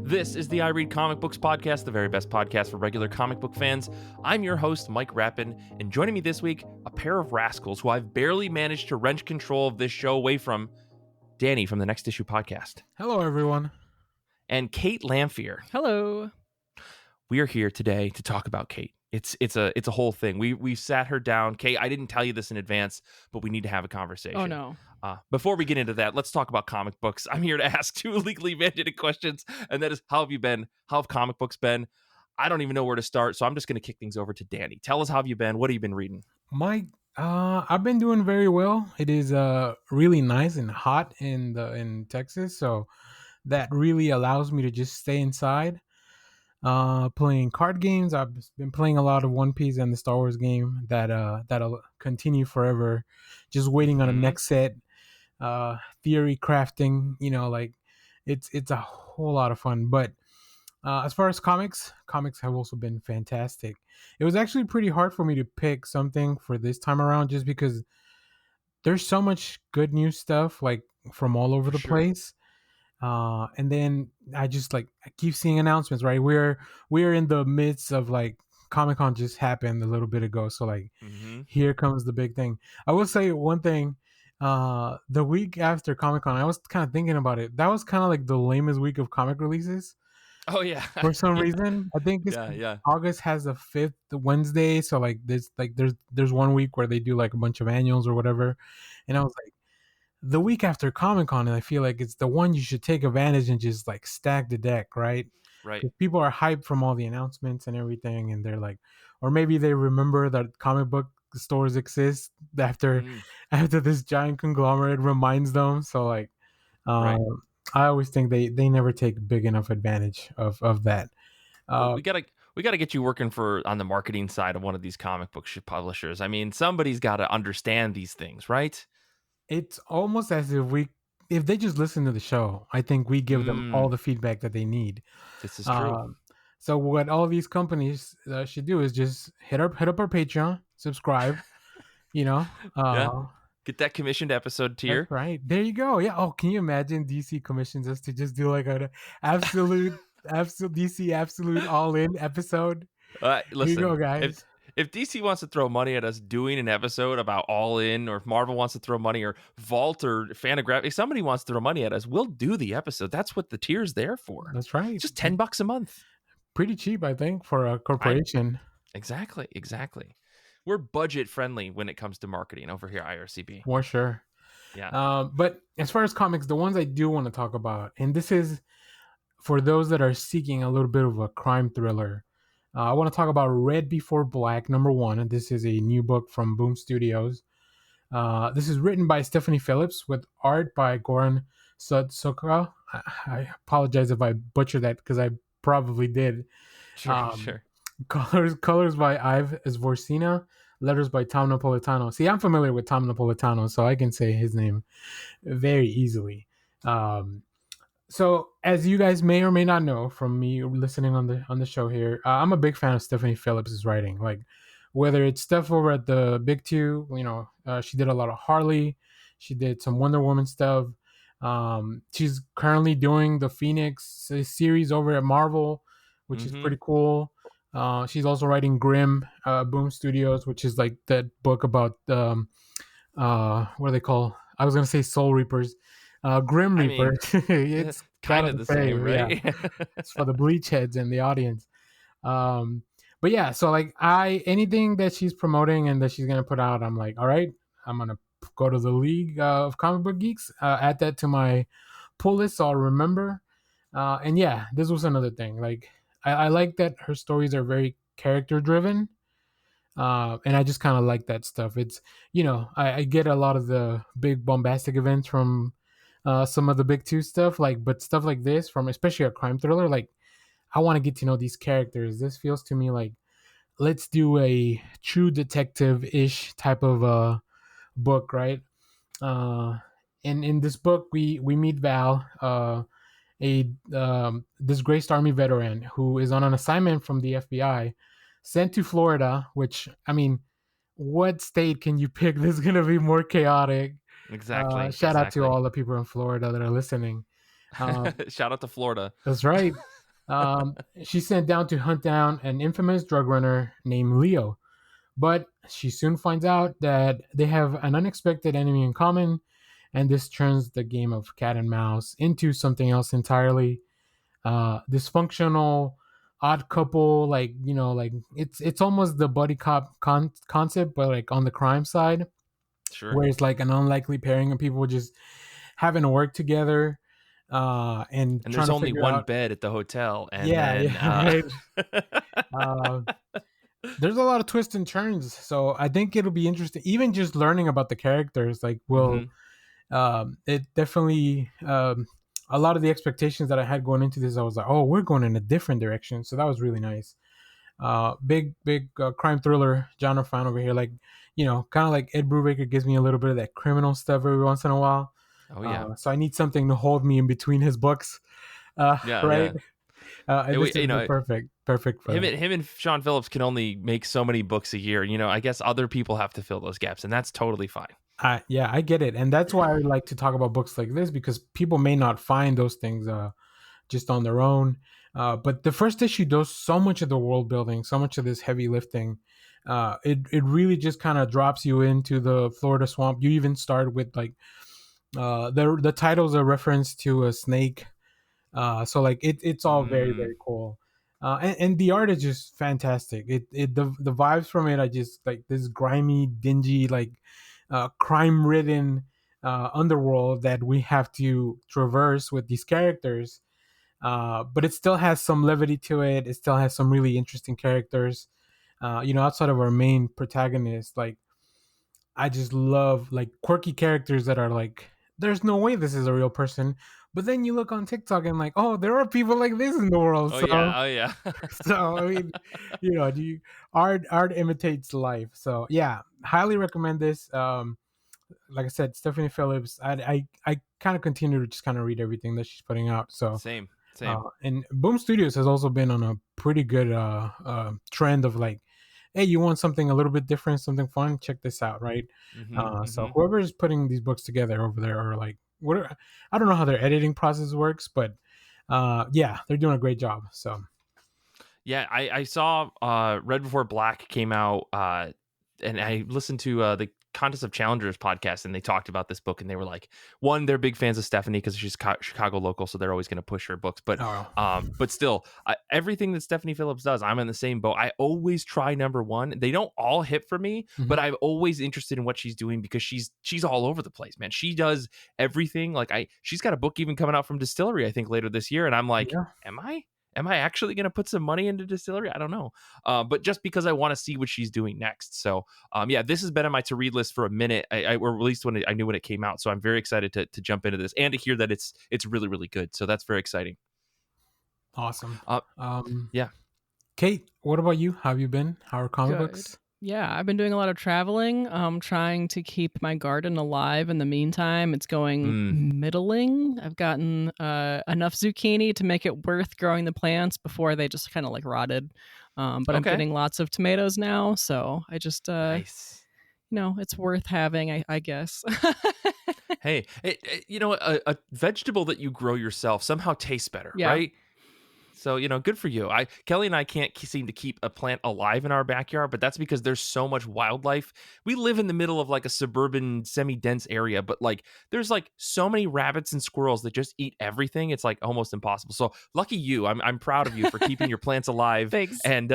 This is the I Read Comic Books podcast, the very best podcast for regular comic book fans. I'm your host, Mike Rapin, and joining me this week, a pair of rascals who I've barely managed to wrench control of this show away from, Danny from the Next Issue podcast. Hello, everyone. And Kait Lamphere. Hello. We are here today to talk about Kait. It's a whole thing. We sat her down. Kait, I didn't tell you this in advance, but we need to have a conversation. Oh, no. Before we get into that, let's talk about comic books. I'm here to ask two legally mandated questions, and that is, how have you been? How have comic books been? I don't even know where to start, so I'm just going to kick things over to Danny. Tell us, how have you been? What have you been reading? Mike, I've been doing very well. It is really nice and hot in Texas, so that really allows me to just stay inside. Playing card games. I've been playing a lot of One Piece and the Star Wars game that'll continue forever. Just waiting on the next set. Theory crafting, it's a whole lot of fun. But as far as comics have also been fantastic. It was actually pretty hard for me to pick something for this time around, just because there's so much good new stuff like from all over the place. And then I keep seeing announcements, right? We're in the midst of Comic-Con just happened a little bit ago. So here comes the big thing. I will say one thing, the week after Comic-Con, I was kind of thinking about it. That was kind of like the lamest week of comic releases. Oh yeah. For some reason, I think August has the 5th Wednesday. So there's 1 week where they do like a bunch of annuals or whatever. And I was like, the week after Comic-Con, and I feel like it's the one you should take advantage and just stack the deck, right? Right. People are hyped from all the announcements and everything, and they're like, or maybe they remember that comic book stores exist after this giant conglomerate reminds them. So right. I always think they never take big enough advantage of that. Well, we gotta get you working on the marketing side of one of these comic book publishers. I mean, somebody's got to understand these things, right? It's almost as if they just listen to the show, I think we give them all the feedback that they need. This is true. So what all these companies should do is just hit up our Patreon, subscribe, Get that commissioned episode tier. That's right. There you go. Yeah. Oh, can you imagine DC commissions us to just do like an absolute DC absolute all-in episode? Listen, here you go, guys. If DC wants to throw money at us doing an episode about All In, or if Marvel wants to throw money, or Vault or Fantagraphic, if somebody wants to throw money at us, we'll do the episode. That's what the tier's there for. That's right. It's just $10 a month. Pretty cheap, I think, for a corporation. Exactly. We're budget friendly when it comes to marketing over here at IRCB. For sure. Yeah. But as far as comics, the ones I do want to talk about, and this is for those that are seeking a little bit of a crime thriller. I want to talk about Red Before Black, #1. And this is a new book from Boom Studios. This is written by Stephanie Phillips with art by Goran Sudsuka. I apologize if I butchered that, because I probably did. Sure. Colors by Ive Zvorsina. Letters by Tom Napolitano. See, I'm familiar with Tom Napolitano, so I can say his name very easily. So, as you guys may or may not know from me listening on the show here, I'm a big fan of Stephanie Phillips' writing. Like, whether it's stuff over at the Big Two, she did a lot of Harley. She did some Wonder Woman stuff. She's currently doing the Phoenix series over at Marvel, which is pretty cool. She's also writing Grimm, Boom Studios, which is like that book about what do they call? I was gonna say Soul Reapers. Grim Reaper. It's kind of the same, right? Yeah. It's for the bleach heads in the audience. But yeah, so anything that she's promoting and that she's gonna put out, I'm like, all right, I'm gonna go to the League of Comic Book Geeks, add that to my pull list so I'll remember. And yeah, this was another thing. Like, I like that her stories are very character driven. And I just kind of like that stuff. It's, I get a lot of the big bombastic events from some of the Big Two stuff, but stuff like this, from especially a crime thriller, I want to get to know these characters. This feels to me like, let's do a true detective-ish type of book, right? And in this book, we meet Val, a disgraced Army veteran who is on an assignment from the FBI, sent to Florida, which, I mean, what state can you pick that's going to be more chaotic? Shout out to all the people in Florida that are listening. Shout out to Florida. That's right. She's sent down to hunt down an infamous drug runner named Leo. But she soon finds out that they have an unexpected enemy in common, and this turns the game of cat and mouse into something else entirely. Dysfunctional, odd couple, like like it's almost the buddy cop concept, but like on the crime side, Sure. where it's like an unlikely pairing of people just having to work together, and trying there's to only figure one out. bed at the hotel, and Yeah, then yeah, right. Uh, there's a lot of twists and turns, so I think it'll be interesting. Even just learning about the characters, like, will it definitely a lot of the expectations that I had going into this, I was like, oh, we're going in a different direction. So that was really nice. Big crime thriller genre fan over here. Like, kind of like Ed Brubaker gives me a little bit of that criminal stuff every once in a while. Oh yeah. So I need something to hold me in between his books. Yeah, right. And this is you know, perfect for him that. and Sean Phillips can only make so many books a year. I guess other people have to fill those gaps, and that's totally fine. Yeah, I get it, and that's why I like to talk about books like this, because people may not find those things just on their own. But the first issue does so much of the world building, so much of this heavy lifting. It really just kind of drops you into the Florida swamp. You even start with like the title's a reference to a snake, so like it's all very, very cool. And the art is just fantastic. The vibes from it, I just like this grimy, dingy, like crime ridden underworld that we have to traverse with these characters. But it still has some levity to it. It still has some really interesting characters. Outside of our main protagonist, like, I just love like quirky characters that are like, there's no way this is a real person. But then you look on TikTok and like, oh, there are people like this in the world. Oh So, yeah. so I mean, art imitates life. So yeah, highly recommend this. Like I said, Stephanie Phillips. I kind of continue to just kind of read everything that she's putting out. So Same. and Boom Studios has also been on a pretty good trend of like, hey, you want something a little bit different, something fun? Check this out, right? So whoever is putting these books together over there, or like, I don't know how their editing process works, but yeah, they're doing a great job. So yeah, I saw Red Before Black came out, and I listened to the Contest of Challengers podcast, and they talked about this book, and they were like, one, they're big fans of Stephanie because she's Chicago local, so they're always going to push her books. But but still, everything that Stephanie Phillips does, I'm in the same boat. I always try number one. They don't all hit for me, but I'm always interested in what she's doing because she's all over the place, man. She does everything. Like she's got a book even coming out from Distillery, I think, later this year, and I'm like, Am I actually going to put some money into Distillery? I don't know. But just because I want to see what she's doing next. So, yeah, this has been on my to-read list for a minute. Or at least I knew when it came out. So I'm very excited to jump into this and to hear that it's really, really good. So that's very exciting. Awesome. Yeah. Kate, what about you? How have you been? How are comic books? Yeah, I've been doing a lot of traveling, trying to keep my garden alive in the meantime. It's going middling. I've gotten enough zucchini to make it worth growing the plants before they just kind of like rotted. But I'm getting lots of tomatoes now, so I just, nice. It's worth having, I guess. Hey, a vegetable that you grow yourself somehow tastes better, right? So, good for you. Kelly and I can't seem to keep a plant alive in our backyard, but that's because there's so much wildlife. We live in the middle of like a suburban semi-dense area, but like there's like so many rabbits and squirrels that just eat everything. It's like almost impossible. So lucky you. I'm proud of you for keeping your plants alive. Thanks. And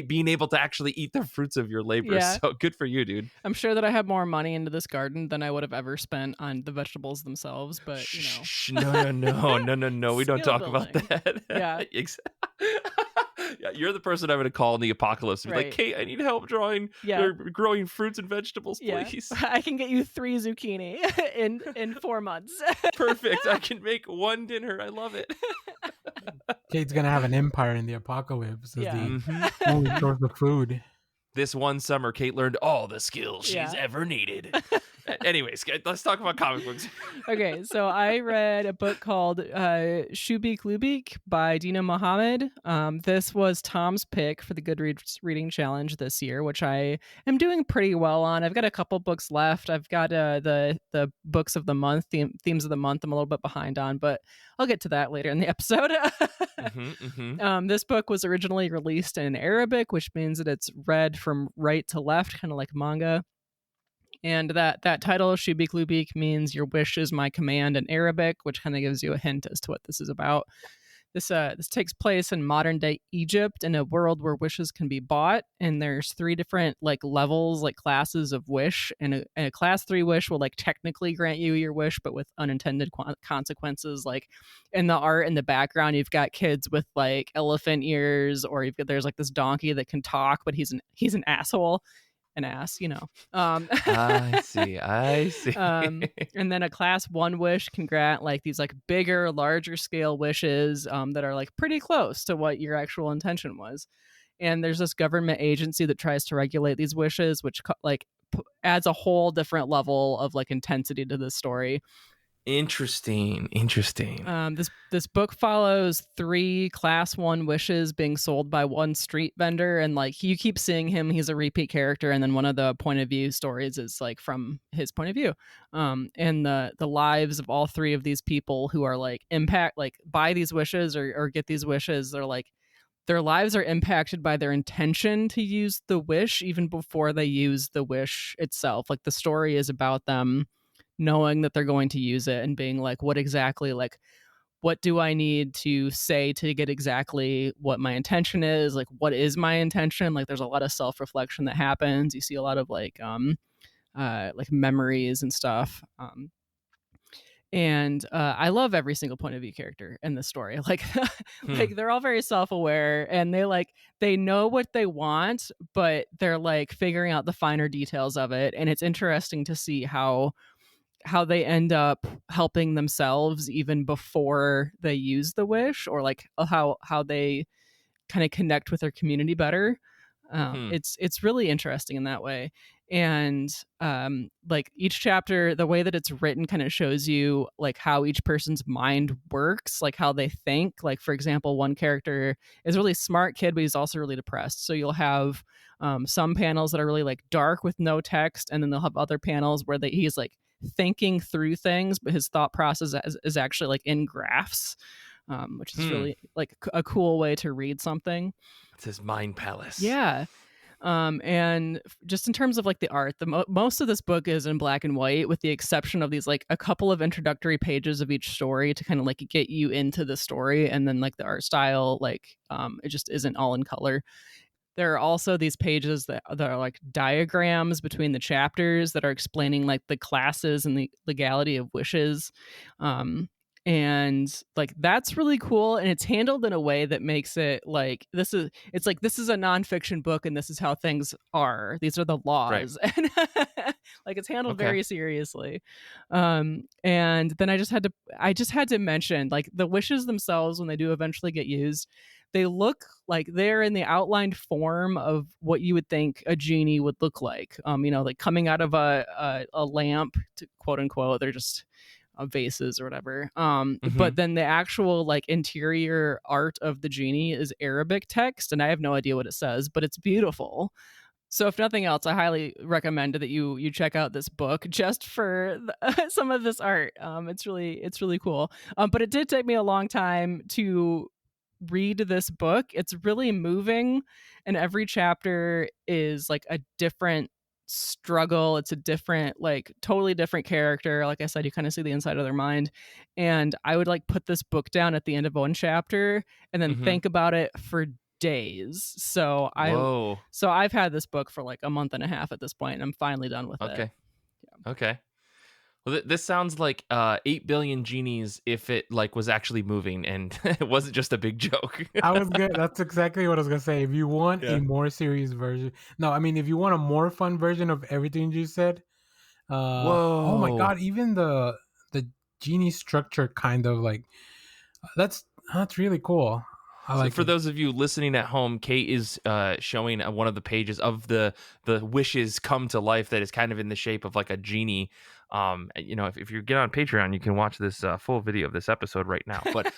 being able to actually eat the fruits of your labor. Yeah. So good for you, dude. I'm sure that I have more money into this garden than I would have ever spent on the vegetables themselves, but No. We don't talk about that. Yeah. Yeah, you're the person I'm going to call in the apocalypse. Be like, Kate, I need help growing fruits and vegetables, please. Yeah. I can get you 3 zucchini in 4 months. Perfect. I can make one dinner. I love it. Kate's gonna have an empire in the apocalypse as the only source of food. This one summer, Kate learned all the skills she's ever needed. Anyways, let's talk about comic books. Okay, so I read a book called Shubeik Lubeik by Dina Mohammed. This was Tom's pick for the Goodreads Reading Challenge this year, which I am doing pretty well on. I've got a couple books left. I've got the books of the month, themes of the month. I'm a little bit behind on, but I'll get to that later in the episode. This book was originally released in Arabic, which means that it's read from right to left, kind of like manga. And that title, Shubeik Lubeik, means your wish is my command in Arabic, which kind of gives you a hint as to what this is about. This takes place in modern day Egypt in a world where wishes can be bought, and there's 3 different like levels, like classes of wish. And a class 3 wish will like technically grant you your wish, but with unintended consequences. Like in the art in the background, you've got kids with like elephant ears, or there's like this donkey that can talk, but he's an asshole. An ass, I see. And then a class 1 wish can grant like these like bigger, larger scale wishes that are like pretty close to what your actual intention was. And there's this government agency that tries to regulate these wishes, which adds a whole different level of like intensity to the story. Interesting. This book follows 3 class 1 wishes being sold by one street vendor, and like you keep seeing him, he's a repeat character, and then one of the point of view stories is like from his point of view. And the lives of all 3 of these people who are like buy these wishes or get these wishes, they're like their lives are impacted by their intention to use the wish even before they use the wish itself. Like the story is about them knowing that they're going to use it and being like, what do I need to say to get exactly what my intention is? Like, what is my intention? Like, there's a lot of self-reflection that happens. You see a lot of like memories and stuff. And I love every single point of view character in the story. Like, like they're all very self-aware, and they know what they want, but they're like figuring out the finer details of it. And it's interesting to see how they end up helping themselves even before they use the wish, or like how they kind of connect with their community better. It's really interesting in that way. And like each chapter, the way that it's written kind of shows you like how each person's mind works, like how they think. Like, for example, one character is a really smart kid, but he's also really depressed. So you'll have some panels that are really like dark with no text, and then they'll have other panels where he's like thinking through things, but his thought process is actually like in graphs, which is really like a cool way to read something. It's his mind palace. Yeah. And just in terms of like the art, most of this book is in black and white, with the exception of these like a couple of introductory pages of each story to kind of like get you into the story. And then like the art style, like it just isn't all in color. There are also these pages that are like diagrams between the chapters that are explaining like the classes and the legality of wishes. And like that's really cool, and it's handled in a way that makes it like this is a nonfiction book, and this is how things are. These are the laws, right. And like it's handled very seriously. And then I just had to mention like the wishes themselves, when they do eventually get used, they look like they're in the outlined form of what you would think a genie would look like. Like coming out of a lamp, to quote unquote. They're just vases or whatever. But then the actual like interior art of the genie is Arabic text, and I have no idea what it says, but it's beautiful. So if nothing else, I highly recommend that you check out this book just for some of this art. It's really cool. But it did take me a long time to read this book. It's really moving, and every chapter is like a different struggle. It's a different, like totally different character. Like I said, you kind of see the inside of their mind. And I would like put this book down at the end of one chapter and then think about it for days. So I've had this book for like a month and a half at this point, and I'm finally done with it. Okay. Well, this sounds like 8 billion genies if it like was actually moving and it wasn't just a big joke. That's exactly what I was gonna say. If you want a more serious version, if you want a more fun version of everything you said, oh my god, even the genie structure kind of like that's really cool. I So like for it. those of you listening at home, Kate is showing one of the pages of the wishes come to life that is kind of in the shape of like a genie. If you get on Patreon, you can watch this full video of this episode right now. But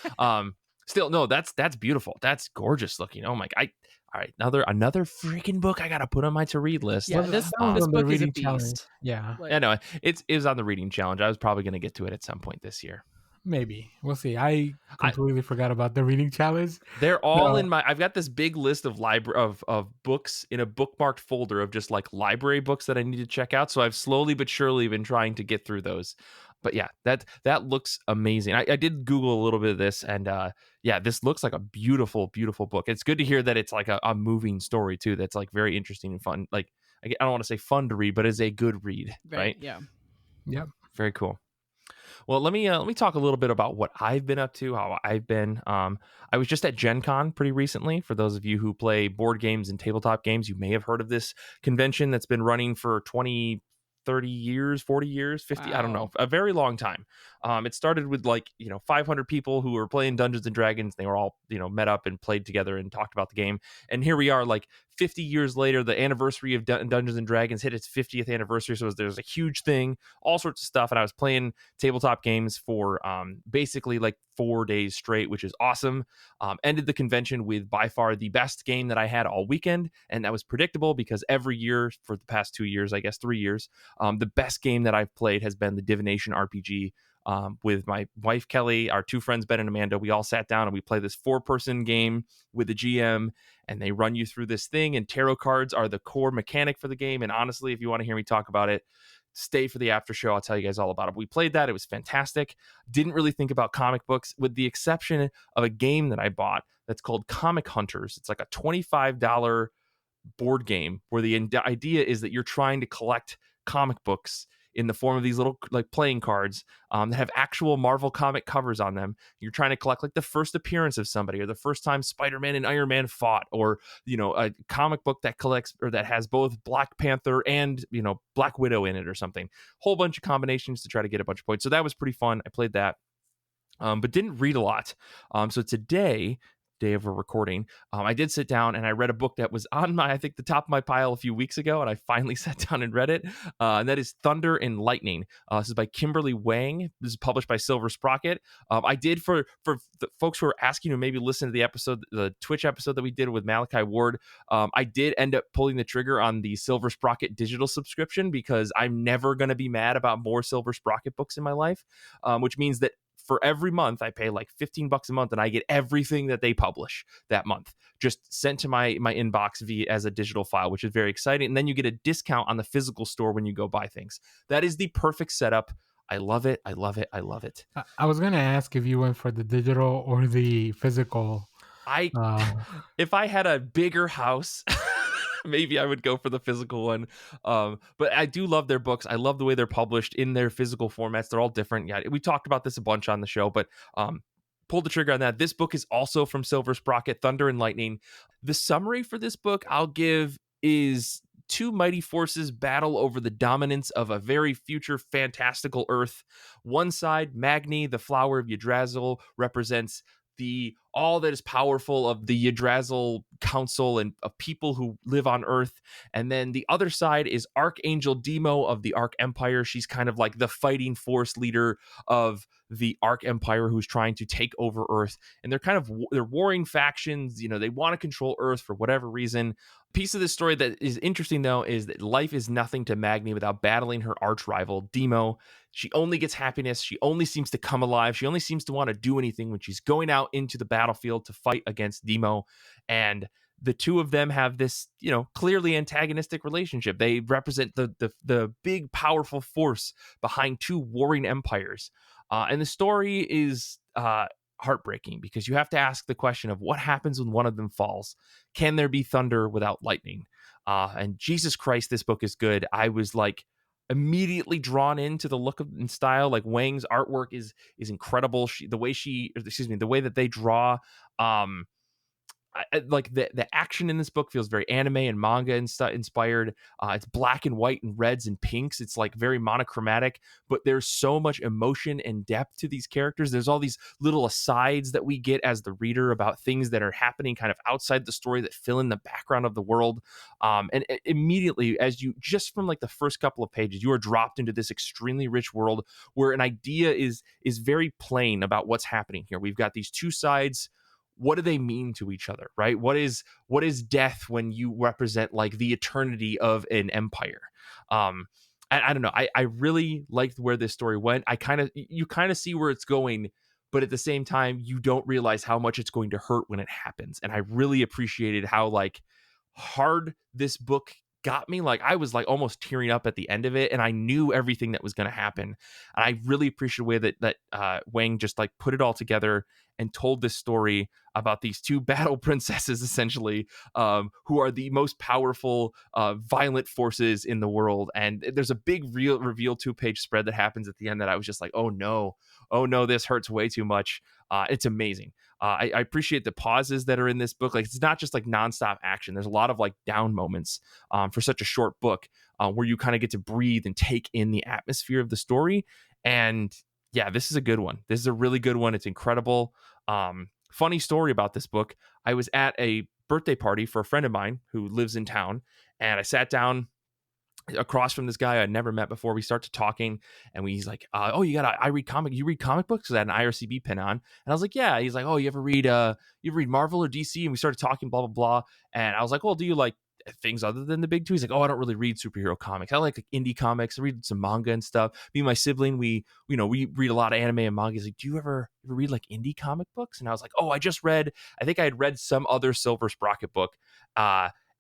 still, no, that's beautiful. That's gorgeous looking. Oh my! All right, another freaking book I gotta put on my to read list. Yeah, Well, this that was on the book is a reading challenge. beast. Yeah, Like, Yeah, no, it was on the reading challenge. I was probably gonna get to it at some point this year. maybe we'll see. I completely forgot about the reading challenge. They're all So, in my. I've got this big list of of books in a bookmarked folder of just like library books that I need to check out. So I've slowly but surely been trying to get through those. But yeah, that looks amazing. I did Google a little bit of this, and yeah, this looks like a beautiful, beautiful book. It's good to hear that it's like a moving story too. That's like very interesting and fun. Like I don't want to say fun to read, but is a good read, right? Yeah. yep. Very cool. Well, let me talk a little bit about what I've been up to, how I've been. I was just at Gen Con pretty recently. For those of you who play board games and tabletop games, you may have heard of this convention that's been running for 20, 30 years, 40 years, 50, I don't know, Wow. a very long time. It started with 500 people who were playing Dungeons and Dragons. They were all, met up and played together and talked about the game. And here we are, like 50 years later, the anniversary of Dungeons and Dragons hit its 50th anniversary. So there's a huge thing, all sorts of stuff. And I was playing tabletop games for basically like 4 days straight, which is awesome. Ended the convention with by far the best game that I had all weekend. And that was predictable because every year for the past 2 years, I guess 3 years, the best game that I've played has been the Divination RPG. With my wife, Kelly, our two friends, Ben and Amanda, we all sat down and we play this 4-person game with the GM, and they run you through this thing. And tarot cards are the core mechanic for the game. And honestly, if you want to hear me talk about it, stay for the after show. I'll tell you guys all about it. We played that. It was fantastic. Didn't really think about comic books with the exception of a game that I bought that's called Comic Hunters. It's like a $25 board game where the idea is that you're trying to collect comic books in the form of these little like playing cards that have actual Marvel comic covers on them. You're trying to collect like the first appearance of somebody or the first time Spider-Man and Iron Man fought, or a comic book that collects or that has both Black Panther and Black Widow in it or something. Whole bunch of combinations to try to get a bunch of points. So that was pretty fun. I played that. But didn't read a lot. So today, day of a recording, I did sit down and I read a book that was on I think the top of my pile a few weeks ago, and I finally sat down and read it. And that is Thunder and Lightning. This is by Kimberly Wang. This is published by Silver Sprocket. I did for the folks who are asking to maybe listen to the Twitch episode that we did with Malachi Ward. I did end up pulling the trigger on the Silver Sprocket digital subscription because I'm never going to be mad about more Silver Sprocket books in my life, which means that for every month, I pay like $15 a month, and I get everything that they publish that month just sent to my inbox as a digital file, which is very exciting. And then you get a discount on the physical store when you go buy things. That is the perfect setup. I love it. I love it. I love it. I was gonna ask if you went for the digital or the physical. If I had a bigger house, maybe I would go for the physical one. But I do love their books. I love the way they're published in their physical formats. They're all different. Yeah, we talked about this a bunch on the show, but pulled the trigger on that. This book is also from Silver Sprocket, Thunder and Lightning. The summary for this book I'll give is two mighty forces battle over the dominance of a very future fantastical Earth. One side, Magni, the flower of Yggdrasil, represents all that is powerful of the Yggdrasil Council and of people who live on Earth. And then the other side is Archangel Demo of the Arc Empire. She's kind of like the fighting force leader of the Arc Empire who's trying to take over Earth. And they're warring factions. They want to control Earth for whatever reason. Piece of this story that is interesting, though, is that life is nothing to Magni without battling her arch rival, Demo. She only gets happiness. She only seems to come alive. She only seems to want to do anything when she's going out into the battlefield to fight against Demo. And the two of them have this, clearly antagonistic relationship. They represent the big, powerful force behind two warring empires. And the story is heartbreaking because you have to ask the question of what happens when one of them falls. Can there be thunder without lightning? And Jesus Christ, this book is good. I was like immediately drawn into the look and style. Like Wang's artwork is incredible. The way that they draw like the action in this book feels very anime and manga and stuff inspired. It's black and white and reds and pinks. It's like very monochromatic, but there's so much emotion and depth to these characters. There's all these little asides that we get as the reader about things that are happening kind of outside the story that fill in the background of the world. And immediately, as you just from like the first couple of pages, you are dropped into this extremely rich world where an idea is very plain about what's happening here. We've got these two sides. What do they mean to each other, right? What is death when you represent like the eternity of an empire? I don't know. I really liked where this story went. You kind of see where it's going, but at the same time, you don't realize how much it's going to hurt when it happens. And I really appreciated how like hard this book got me. Like I was like almost tearing up at the end of it, and I knew everything that was going to happen. And I really appreciate the way that Wang just like put it all together and told this story about these two battle princesses, essentially, who are the most powerful, violent forces in the world. And there's a big reveal 2-page spread that happens at the end that I was just like, oh no, this hurts way too much. It's amazing. I appreciate the pauses that are in this book. Like it's not just like nonstop action. There's a lot of like down moments for such a short book where you kind of get to breathe and take in the atmosphere of the story. And yeah, this is a good one. This is a really good one. It's incredible. Funny story about this book. I was at a birthday party for a friend of mine who lives in town, and I sat down across from this guy I'd never met before. We start to talking, and he's like, "Oh, you read comic books?" 'Cause I had an IRCB pin on, and I was like, "Yeah." He's like, "Oh, you ever read Marvel or DC?" And we started talking, blah blah blah. And I was like, "Well, do you like things other than the big two?" He's like, "Oh, I don't really read superhero comics. I like indie comics. I read some manga and stuff. Me and my sibling, we read a lot of anime and manga." He's like, "Do you ever read like indie comic books?" And I was like, "Oh, I think I had read some other Silver Sprocket book."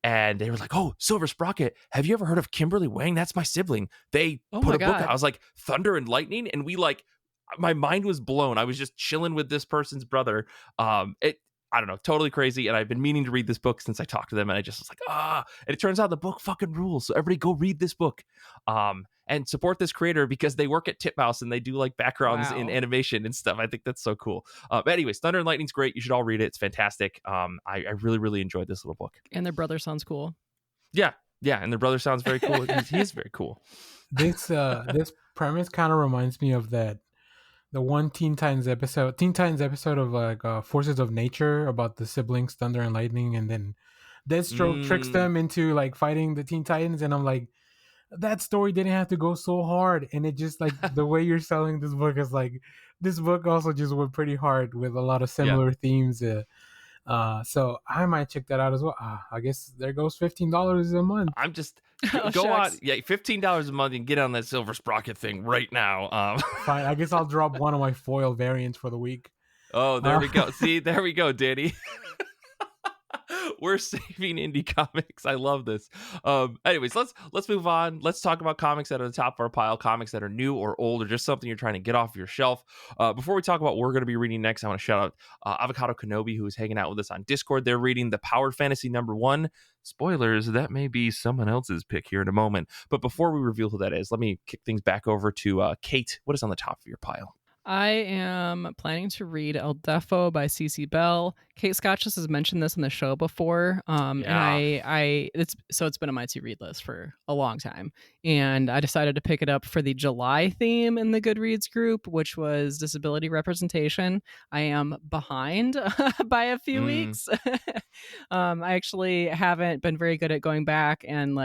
And they were like, "Oh, Silver Sprocket. Have you ever heard of Kimberly Wang? That's my sibling. They put a book out." I was like, "Thunder and Lightning?" And my mind was blown. I was just chilling with this person's brother. I don't know, totally crazy. And I've been meaning to read this book since I talked to them. And I just was like, and it turns out the book fucking rules. So everybody go read this book. And support this creator because they work at Titmouse and they do like backgrounds in animation and stuff. I think that's so cool. But anyways, Thunder and Lightning's great. You should all read it. It's fantastic. I really, really enjoyed this little book. And their brother sounds cool. Yeah. And their brother sounds very cool. He is very cool. This premise kind of reminds me of the one Teen Titans episode of like Forces of Nature about the siblings Thunder and Lightning, and then Deathstroke tricks them into like fighting the Teen Titans, and I'm like, that story didn't have to go so hard. And it just like the way you're selling this book is like, this book also just went pretty hard with a lot of similar themes. So I might check that out as well. I guess there goes $15 a month. I'm just go on, $15 a month and get on that Silver Sprocket thing right now. Fine, I guess I'll drop one of my foil variants for the week. Oh, there we go. See, there we go, Danny. We're saving indie comics. I love this. Anyways, let's move on. Let's talk about comics that are at the top of our pile, comics that are new or old or just something you're trying to get off your shelf. Before we talk about what we're going to be reading next, I want to shout out Avocado Kenobi, who is hanging out with us on Discord. They're reading the Power Fantasy #1. Spoilers, that may be someone else's pick here in a moment. But before we reveal who that is, let me kick things back over to Kate. What is on the top of your pile? I am planning to read El Deafo by C.C. Bell. Kate Scotches has mentioned this in the show before, and it's been on my to-read list for a long time. And I decided to pick it up for the July theme in the Goodreads group, which was disability representation. I am behind by a few weeks. I actually haven't been very good at going back and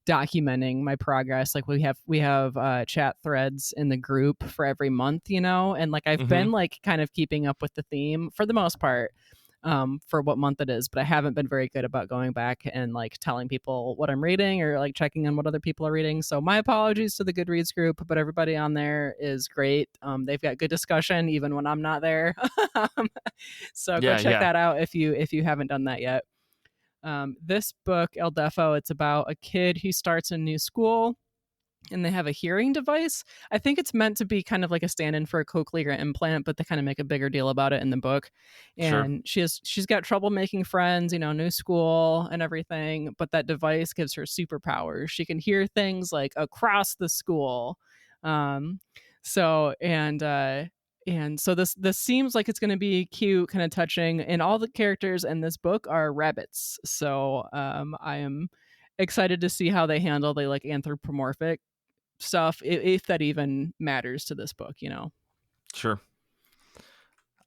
documenting my progress. Like we have chat threads in the group for every month, and like I've been like kind of keeping up with the theme for the most part for what month it is, but I haven't been very good about going back and like telling people what I'm reading or like checking on what other people are reading. So my apologies to the Goodreads group, but everybody on there is great. They've got good discussion even when I'm not there. So go check that out if you haven't done that yet. This book, El Deafo, it's about a kid who starts a new school and they have a hearing device. I think it's meant to be kind of like a stand-in for a cochlear implant, but they kind of make a bigger deal about it in the book. And she's got trouble making friends, new school and everything, but that device gives her superpowers. She can hear things like across the school. And so this seems like it's going to be cute, kind of touching, and all the characters in this book are rabbits. So I am excited to see how they handle the like anthropomorphic stuff, if that even matters to this book, Sure.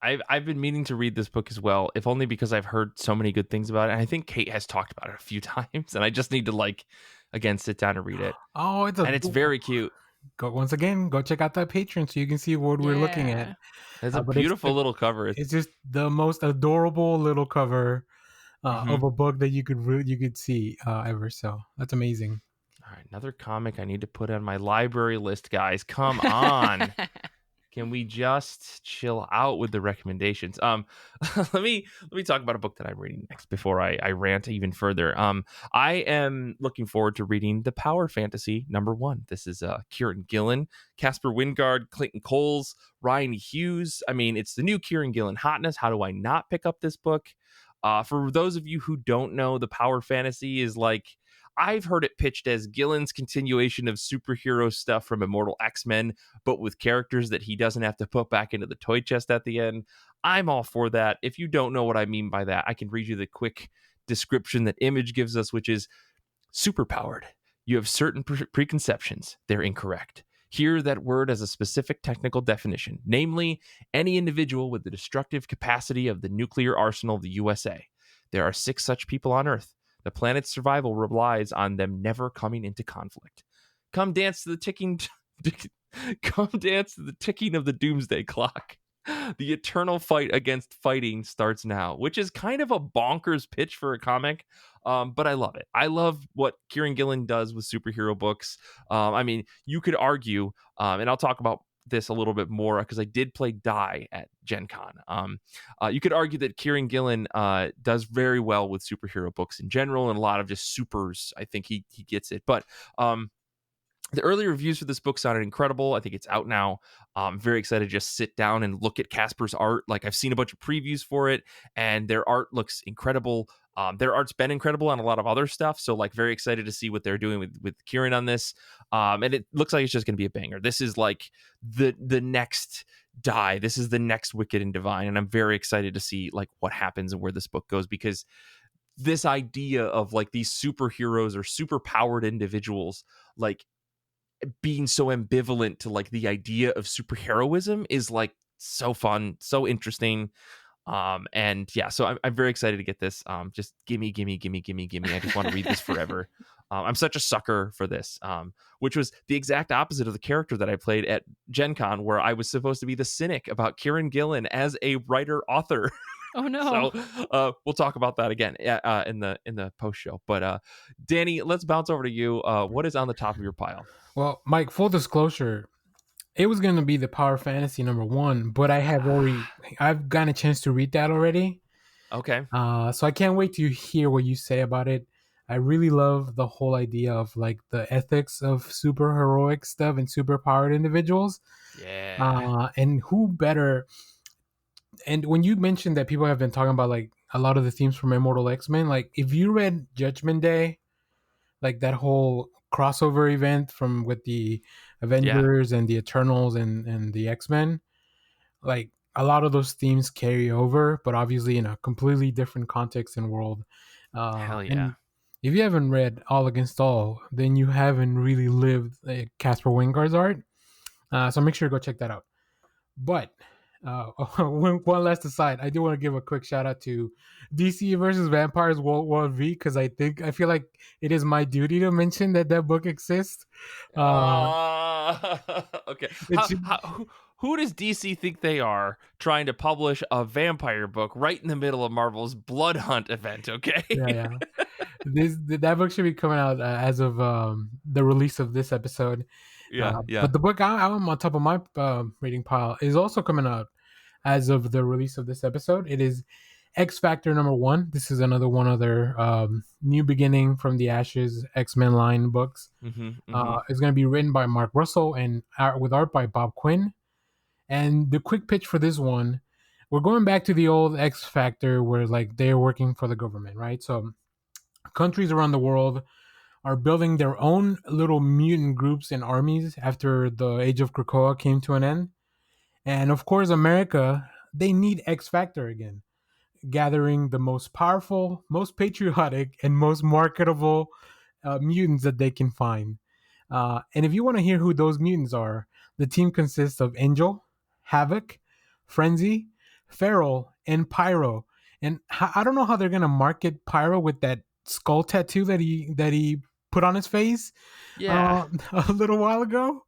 I've been meaning to read this book as well, if only because I've heard so many good things about it. And I think Kate has talked about it a few times, and I just need to again sit down and read it. Oh, it's very cute. Go check out that Patreon so you can see what we're looking at. It's a beautiful little cover. It's just the most adorable little cover of a book that you could see ever. So that's amazing. All right, another comic I need to put on my library list, guys. Come on. Can we just chill out with the recommendations? Let me talk about a book that I'm reading next before I rant even further. I am looking forward to reading The Power Fantasy #1. This is Kieran Gillen, Casper Wingard, Clayton Coles, Ryan Hughes. I mean, it's the new Kieran Gillen hotness. How do I not pick up this book? For those of you who don't know, The Power Fantasy is like, I've heard it pitched as Gillen's continuation of superhero stuff from Immortal X-Men, but with characters that he doesn't have to put back into the toy chest at the end. I'm all for that. If you don't know what I mean by that, I can read you the quick description that Image gives us, which is superpowered. You have certain preconceptions. They're incorrect. Here, that word has a specific technical definition, namely, any individual with the destructive capacity of the nuclear arsenal of the USA. There are 6 such people on Earth. The planet's survival relies on them never coming into conflict. Come dance to the ticking of the doomsday clock. The eternal fight against fighting starts now, which is kind of a bonkers pitch for a comic, but I love it. I love what Kieran Gillen does with superhero books. I mean, you could argue, and I'll talk about this a little bit more because I did play Die at Gen Con. You could argue that Kieran Gillen does very well with superhero books in general, and a lot of just supers. I think he gets it. But the early reviews for this book sounded incredible. I think it's out now. I'm very excited to just sit down and look at Casper's art. Like, I've seen a bunch of previews for it, and their art looks incredible. Their art's been incredible on a lot of other stuff. So, like, very excited to see what they're doing with Kieran on this. And it looks like it's just going to be a banger. This is like the next Die. This is the next Wicked and Divine. And I'm very excited to see like what happens and where this book goes, because this idea of like these superheroes or superpowered individuals, like, being so ambivalent to like the idea of superheroism is like so fun, so interesting. And yeah, so I'm very excited to get this. Just gimme. I just want to read this forever. I'm such a sucker for this, which was the exact opposite of the character that I played at Gen Con, where I was supposed to be the cynic about Kieran Gillen as a writer author. Oh no. So we'll talk about that again in the post show. But Danny, let's bounce over to you. What is on the top of your pile? Well, Mike, full disclosure, it was going to be The Power Fantasy #1, but I've gotten a chance to read that already. Okay. So I can't wait to hear what you say about it. I really love the whole idea of like the ethics of super heroic stuff and super powered individuals. Yeah. And who better? And when you mentioned that people have been talking about like a lot of the themes from Immortal X-Men, like if you read Judgment Day, like that whole crossover event with the Avengers and the Eternals and the X-Men, like a lot of those themes carry over, but obviously in a completely different context and world. Hell yeah. And if you haven't read All Against All, then you haven't really lived Casper Wingard's art. So make sure to go check that out. But one last aside, I do want to give a quick shout out to DC versus Vampires World War V, because I feel like it is my duty to mention that book exists. Okay. Who does DC think they are trying to publish a vampire book right in the middle of Marvel's Blood Hunt event? Okay. Yeah. That book should be coming out as of the release of this episode. Yeah. But the book I'm on top of my reading pile is also coming out as of the release of this episode. It is X Factor #1. This is another New Beginning from the Ashes X-Men line books. It's going to be written by Mark Russell and with art by Bob Quinn. And the quick pitch for this one, we're going back to the old X Factor where like they're working for the government, right? So countries around the world are building their own little mutant groups and armies after the Age of Krakoa came to an end. And of course, America, they need X Factor again, gathering the most powerful, most patriotic, and most marketable mutants that they can find. And if you want to hear who those mutants are, the team consists of Angel, Havoc, Frenzy, Feral, and Pyro. And I don't know how they're gonna market Pyro with that skull tattoo that he put on his face Yeah. a little while ago.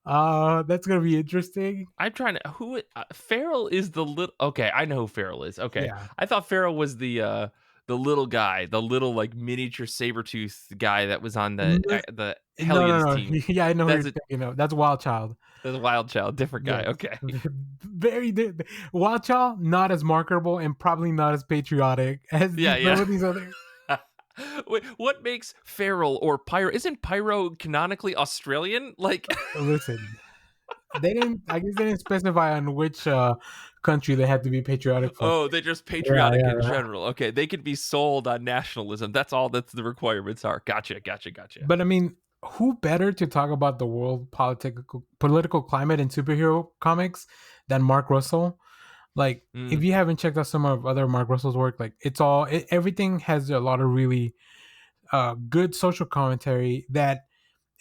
That's gonna be interesting. I'm trying to Farrell is the little. Okay, I know who Farrell is. Okay, Yeah. I thought Farrell was the little guy, the little like miniature Sabretooth guy that was on the No, Hellions no, no. team. Yeah, I know who That's you're a thinking of. That's Wild Child. that's a Wild Child, different guy. Yes. Okay. Wild Child, not as marketable and probably not as patriotic as some of these other. Wait, what makes Feral or Pyro? Isn't Pyro canonically Australian? Like, Listen, they didn't. I guess they didn't specify on which country they had to be patriotic for. oh, they're just patriotic in Yeah. general. Okay, they could be sold on nationalism. That's all. That's the requirements are. Gotcha. But I mean, who better to talk about the world political climate in superhero comics than Mark Russell? Like, if you haven't checked out some of other Mark Russell's work, like everything has a lot of really good social commentary that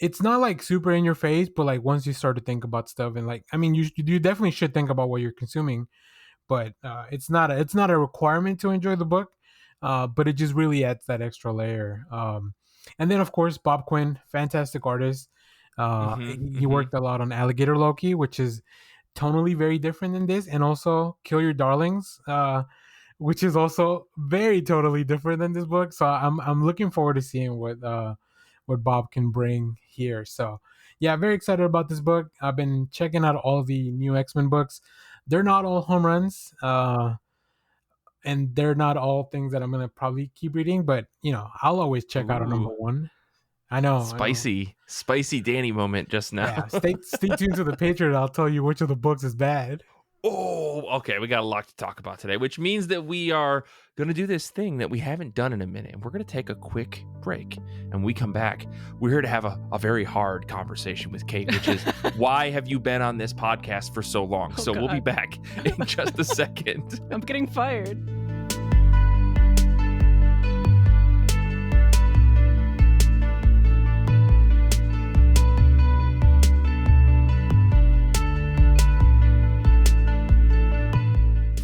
it's not like super in your face, but like once you start to think about stuff and like, I mean, you definitely should think about what you're consuming, but it's not a requirement to enjoy the book, but it just really adds that extra layer. And then of course Bob Quinn, fantastic artist. He worked a lot on Alligator Loki, which is tonally very different than this, and also Kill Your Darlings, which is also very totally different than this book. So I'm looking forward to seeing what Bob can bring here. So yeah, very excited about this book. I've been checking out all the new X-Men books. They're not all home runs, and they're not all things that I'm gonna probably keep reading. But I'll always check out a number one. I know. Spicy Danny moment just now. Yeah, stay tuned to the Patreon. I'll tell you which of the books is bad. Oh, okay. We got a lot to talk about today, which means that we are going to do this thing that we haven't done in a minute. And we're going to take a quick break. And when we come back, we're here to have a very hard conversation with Kait, which is why have you been on this podcast for so long? So God. We'll be back in just a second. I'm getting fired.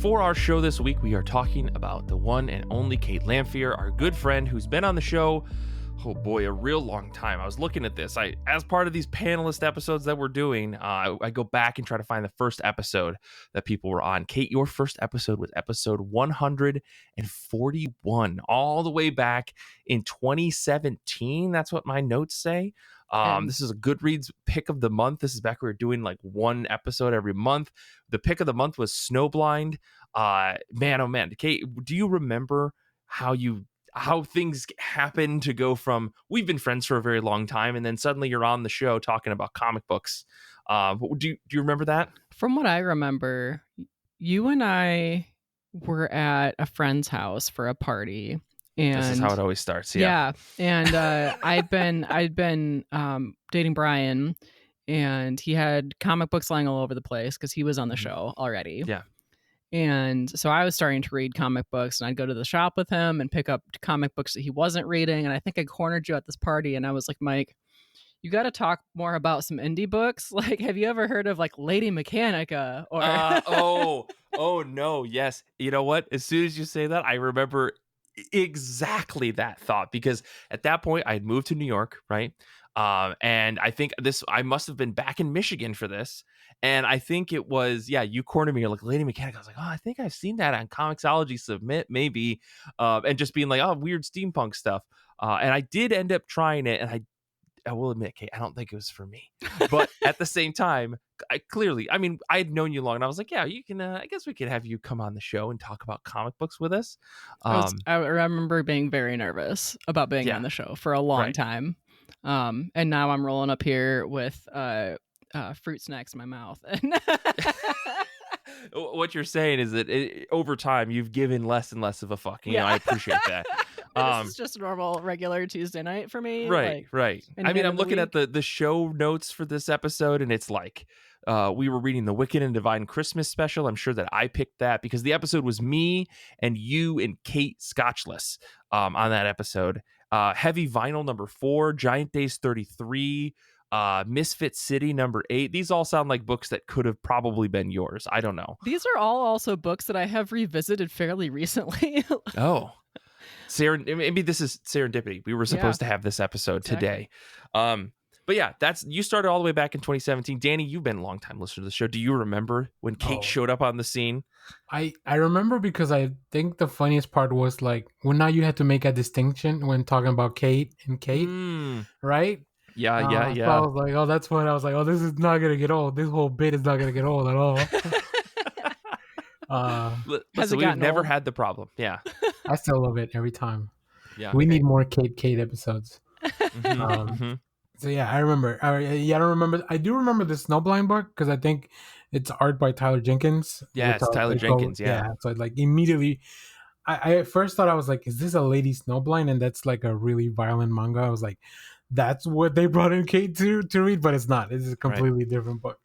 For our show this week, we are talking about the one and only Kait Lamphere, our good friend who's been on the show, oh boy, a real long time. I was looking at this. As part of these panelist episodes that we're doing, I go back and try to find the first episode that people were on. Kait, your first episode was episode 141, all the way back in 2017. That's what my notes say. This is a Goodreads pick of the month. This is back when we were doing like one episode every month. The pick of the month was Snowblind. Man, oh man. Kait, do you remember how things happen to go from we've been friends for a very long time and then suddenly you're on the show talking about comic books? Do you remember that? From what I remember, you and I were at a friend's house for a party. And this is how it always starts. Yeah. And I'd been dating Brian, and he had comic books lying all over the place because he was on the show already. Yeah. And so I was starting to read comic books, and I'd go to the shop with him and pick up comic books that he wasn't reading. And I think I cornered you at this party, and I was like, Mike, you got to talk more about some indie books. Like, have you ever heard of like Lady Mechanica? Or oh no, yes. You know what? As soon as you say that, I remember exactly that thought, because at that point I had moved to New York, right? And I think I must have been back in Michigan for this. And I think it was, you cornered me. You're like, Lady Mechanica. I was like, oh, I think I've seen that on Comixology Submit, maybe. And just being like, oh, weird steampunk stuff. And I did end up trying it. And I will admit, Kait, I don't think it was for me. But at the same time, I had known you long, and I was like, yeah, you can, I guess we could have you come on the show and talk about comic books with us. I remember being very nervous about being on the show for a long time. And now I'm rolling up here with fruit snacks in my mouth. What you're saying is that over time, you've given less and less of a fuck. You know, I appreciate that. This is just a normal, regular Tuesday night for me. Right. In I the mean, end I'm of the looking at week. the show notes for this episode, and it's like we were reading the Wicked and Divine Christmas special. I'm sure that I picked that because the episode was me and you and Kait Scotchless on that episode. Heavy Vinyl number 4, Giant Days 33, Misfit City number 8. These all sound like books that could have probably been yours. I don't know. These are all also books that I have revisited fairly recently. Oh. Maybe this is serendipity. We were supposed to have this episode today. But yeah, you started all the way back in 2017. Danny, you've been a long time listener to the show. Do you remember when Kait showed up on the scene? I remember because I think the funniest part was like when now you had to make a distinction when talking about Kait and Kait, right? Yeah. So I was like, oh, that's what I was like. Oh, this is not gonna get old. This whole bit is not gonna get old at all. Listen, we've never had the problem. Yeah, I still love it every time. Yeah, we need more Kait episodes. So yeah, I remember. I don't remember. I do remember the Snowblind book because I think it's art by Tyler Jenkins. Yeah, it's Tyler Jenkins. Yeah. So like immediately, I at first thought I was like, is this a Lady Snowblind? And that's like a really violent manga. I was like, that's what they brought in Kait to read, but it's not. It's a completely different book.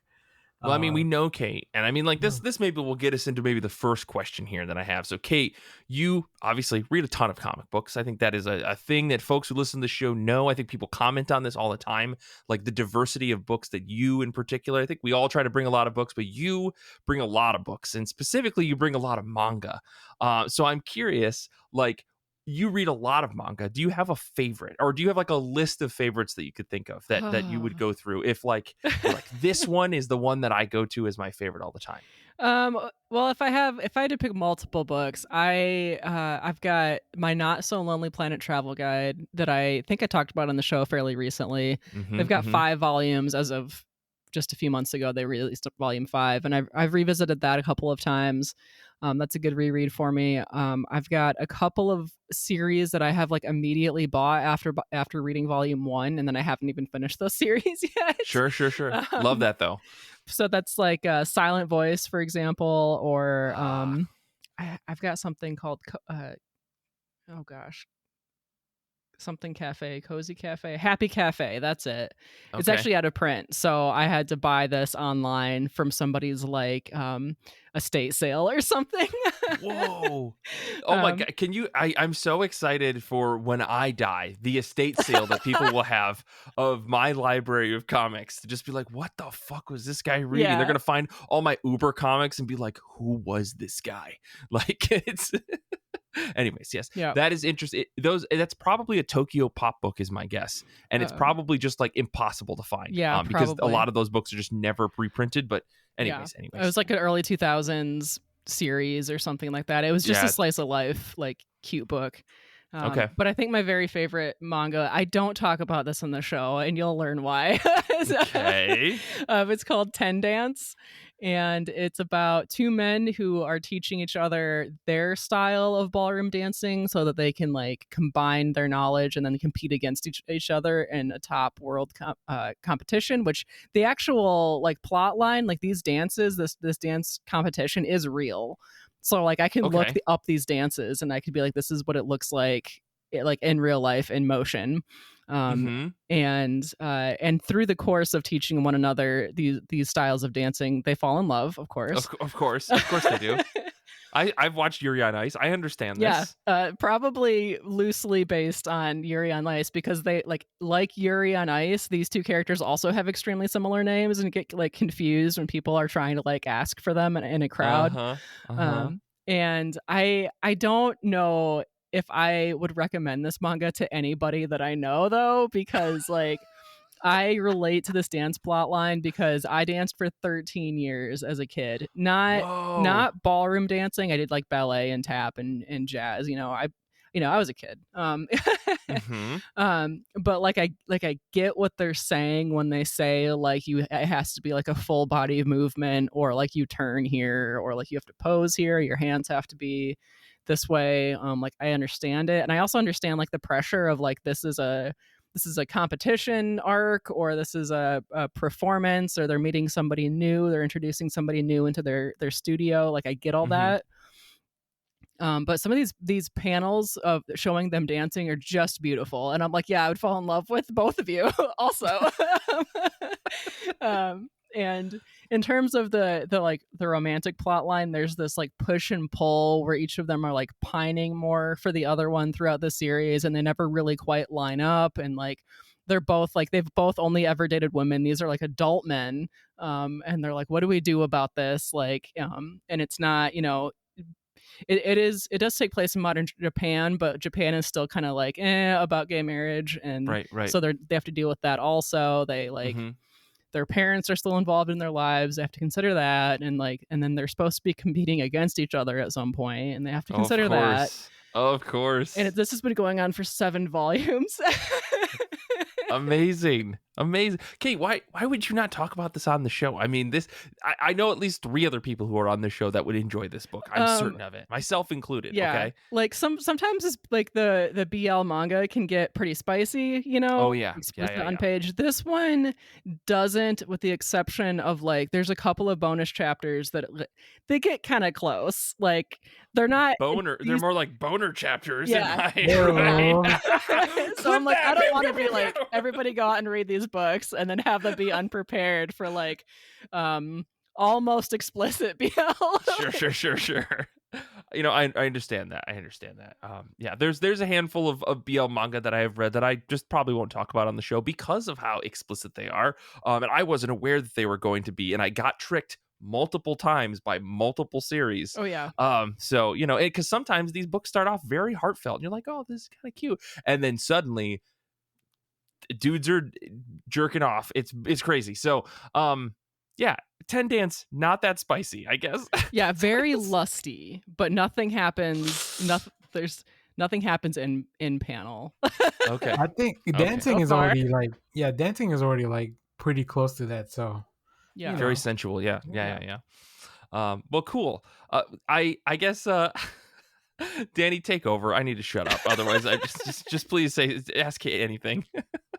Well, I mean, we know Kait, and I mean, like this maybe will get us into maybe the first question here that I have. So, Kait, you obviously read a ton of comic books. I think that is a thing that folks who listen to the show know. I think people comment on this all the time, like the diversity of books that you in particular. I think we all try to bring a lot of books, but you bring a lot of books, and specifically, you bring a lot of manga. So I'm curious, like, you read a lot of manga. Do you have a favorite, or do you have like a list of favorites that you could think of that you would go through if like this one is the one that I go to as my favorite all the time? Well, if I had to pick multiple books, I've got my Not So Lonely Planet travel guide that I think I talked about on the show fairly recently. They've got 5 volumes as of just a few months ago. They released volume 5, and I've revisited that a couple of times. That's a good reread for me. I've got a couple of series that I have like immediately bought after reading volume 1, and then I haven't even finished those series yet. Sure. Love that though. So that's like Silent Voice, for example, or I've got something called something cafe, cozy cafe, happy cafe. That's it. Okay. It's actually out of print, so I had to buy this online from somebody's like estate sale or something. Whoa! Oh my god! Can you? I'm so excited for when I die, the estate sale that people will have of my library of comics to just be like, what the fuck was this guy reading? They're gonna find all my Uber comics and be like, who was this guy? Like it's. Anyways, yes, that is interesting. That's probably a Tokyo Pop book, is my guess, and it's probably just like impossible to find. Because a lot of those books are just never reprinted. But anyways, it was like an early 2000s series or something like that. It was just a slice of life, like cute book. But I think my very favorite manga, I don't talk about this on the show, and you'll learn why. Okay. It's called Ten Dance, and it's about 2 men who are teaching each other their style of ballroom dancing so that they can like combine their knowledge and then compete against each other in a top world competition, which the actual like plot line, like these dances, this dance competition is real. So like I can look up these dances and I could be like, this is what it looks like in real life in motion. And through the course of teaching one another these styles of dancing, they fall in love, of course. Of course they do. I've watched Yuri on Ice. I understand this. Yeah, probably loosely based on Yuri on Ice because they like Yuri on Ice. These 2 characters also have extremely similar names and get like confused when people are trying to like ask for them in a crowd. And I don't know if I would recommend this manga to anybody that I know though, because like I relate to this dance plot line because I danced for 13 years as a kid. Not ballroom dancing. I did like ballet and tap and jazz. I was a kid. But like I get what they're saying when they say like it has to be like a full body movement, or like you turn here, or like you have to pose here, your hands have to be this way. Like I understand it, and I also understand like the pressure of like this is a competition arc, or this is a performance, or they're meeting somebody new, they're introducing somebody new into their studio. Like I get all that. But some of these panels of showing them dancing are just beautiful, and I'm like, yeah, I would fall in love with both of you also. And in terms of the romantic plot line, there's this like push and pull where each of them are like pining more for the other one throughout the series, and they never really quite line up. And like they've both only ever dated women. These are like adult men, and they're like, what do we do about this? Like, and it's not, it does take place in modern Japan, but Japan is still kind of like about gay marriage, and Right. so they have to deal with that also. They like their parents are still involved in their lives. They have to consider that, and then they're supposed to be competing against each other at some point, and they have to consider that. Of course. And this has been going on for 7 volumes. Amazing. Kate, why would you not talk about this on the show? I mean, I know at least 3 other people who are on the show that would enjoy this book. I'm certain of it, myself included. Yeah. Okay. Like sometimes it's like the BL manga can get pretty spicy, Oh yeah. Explicit on page. This one doesn't, with the exception of like there's a couple of bonus chapters that they get kind of close. Like they're not boner. They're more like boner chapters. Yeah. So I'm like, I don't want to be like, everybody go out and read these books and then have them be unprepared for like almost explicit BL. Sure. I understand that. Yeah, there's a handful of BL manga that I have read that I just probably won't talk about on the show because of how explicit they are. And I wasn't aware that they were going to be, and I got tricked multiple times by multiple series. Oh yeah. So because sometimes these books start off very heartfelt and you're like, oh, this is kind of cute, and then suddenly dudes are jerking off. It's crazy. So yeah, 10 Dance, not that spicy, I guess. Yeah, very lusty, but nothing happens. Nothing happens in panel. Okay. I think dancing is already like pretty close to that. So yeah, very sensual. Yeah. Well, cool. I guess Danny, take over. I need to shut up. Otherwise, I just please ask Kate anything.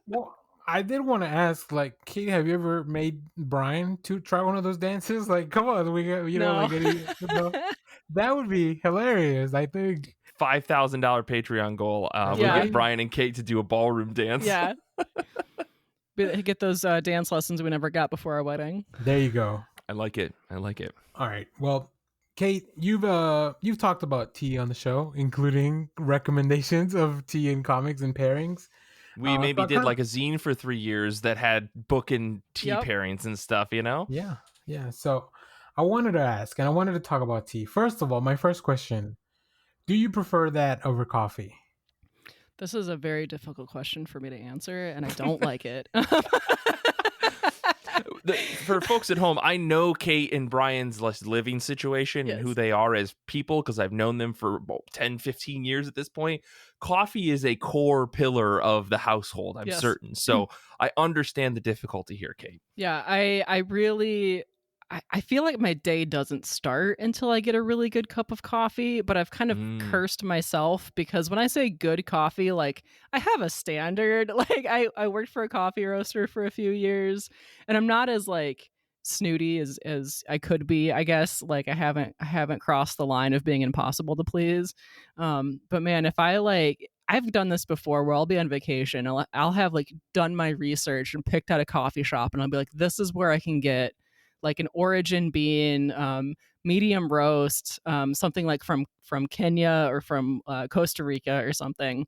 Well, I did want to ask, like, Kate, have you ever made Brian to try one of those dances? Like, come on, we got, No. That would be hilarious. I think $5,000 Patreon goal. We'll get Brian and Kate to do a ballroom dance. Yeah. Get those dance lessons we never got before our wedding. There you go. I like it. All right. Well, Kate, you've talked about tea on the show, including recommendations of tea and comics and pairings. We maybe did like a zine for 3 years that had book and tea pairings and stuff, Yeah. So I wanted to ask, and I wanted to talk about tea. First of all, my first question, do you prefer that over coffee? This is a very difficult question for me to answer, and I don't like it. For folks at home, I know Kate and Brian's living situation and who they are as people because I've known them for 10, 15 years at this point. Coffee is a core pillar of the household, I'm certain. So I understand the difficulty here, Kate. Yeah, I really... I feel like my day doesn't start until I get a really good cup of coffee, but I've kind of cursed myself because when I say good coffee, like I have a standard. Like I worked for a coffee roaster for a few years, and I'm not as like snooty as I could be, I guess. Like I haven't crossed the line of being impossible to please. But man, if I've done this before where I'll be on vacation, I'll have like done my research and picked out a coffee shop, and I'll be like, this is where I can get like an origin bean, medium roast, something like from Kenya or from Costa Rica or something.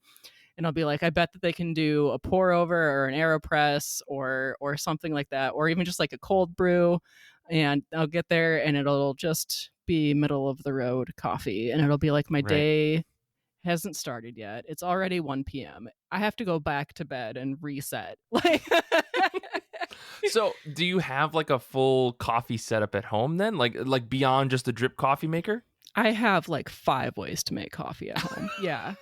And I'll be like, I bet that they can do a pour over or an AeroPress or something like that, or even just like a cold brew. And I'll get there and it'll just be middle of the road coffee. And it'll be like my day hasn't started yet. It's already 1 p.m. I have to go back to bed and reset. Like So do you have like a full coffee setup at home then? Like beyond just a drip coffee maker? I have like 5 ways to make coffee at home. Yeah.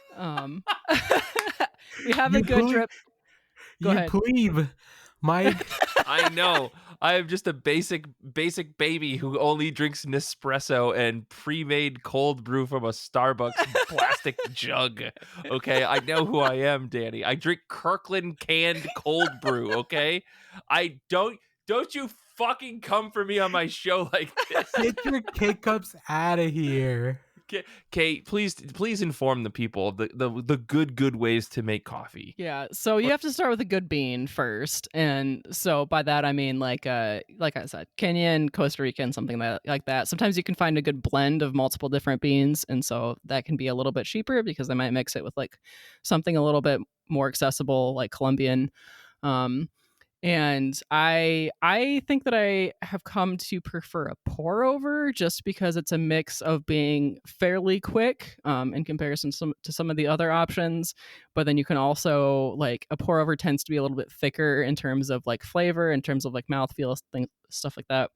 We have a good drip. Go ahead. Plebe, Mike. I know. I am just a basic baby who only drinks Nespresso and pre-made cold brew from a Starbucks plastic jug. Okay, I know who I am, Danny. I drink Kirkland canned cold brew. Okay, I don't you fucking come for me on my show like this. Get your K-cups out of here. Kate, please inform the people of the good ways to make coffee. Yeah, so you have to start with a good bean first, and so by that I mean like I said, Kenyan, Costa Rican, something like that. Sometimes you can find a good blend of multiple different beans, and so that can be a little bit cheaper because they might mix it with like something a little bit more accessible, like Colombian. And I think that I have come to prefer a pour over just because it's a mix of being fairly quick in comparison to some of the other options. But then you can also like a pour over tends to be a little bit thicker in terms of like flavor, in terms of like mouthfeel, stuff like that.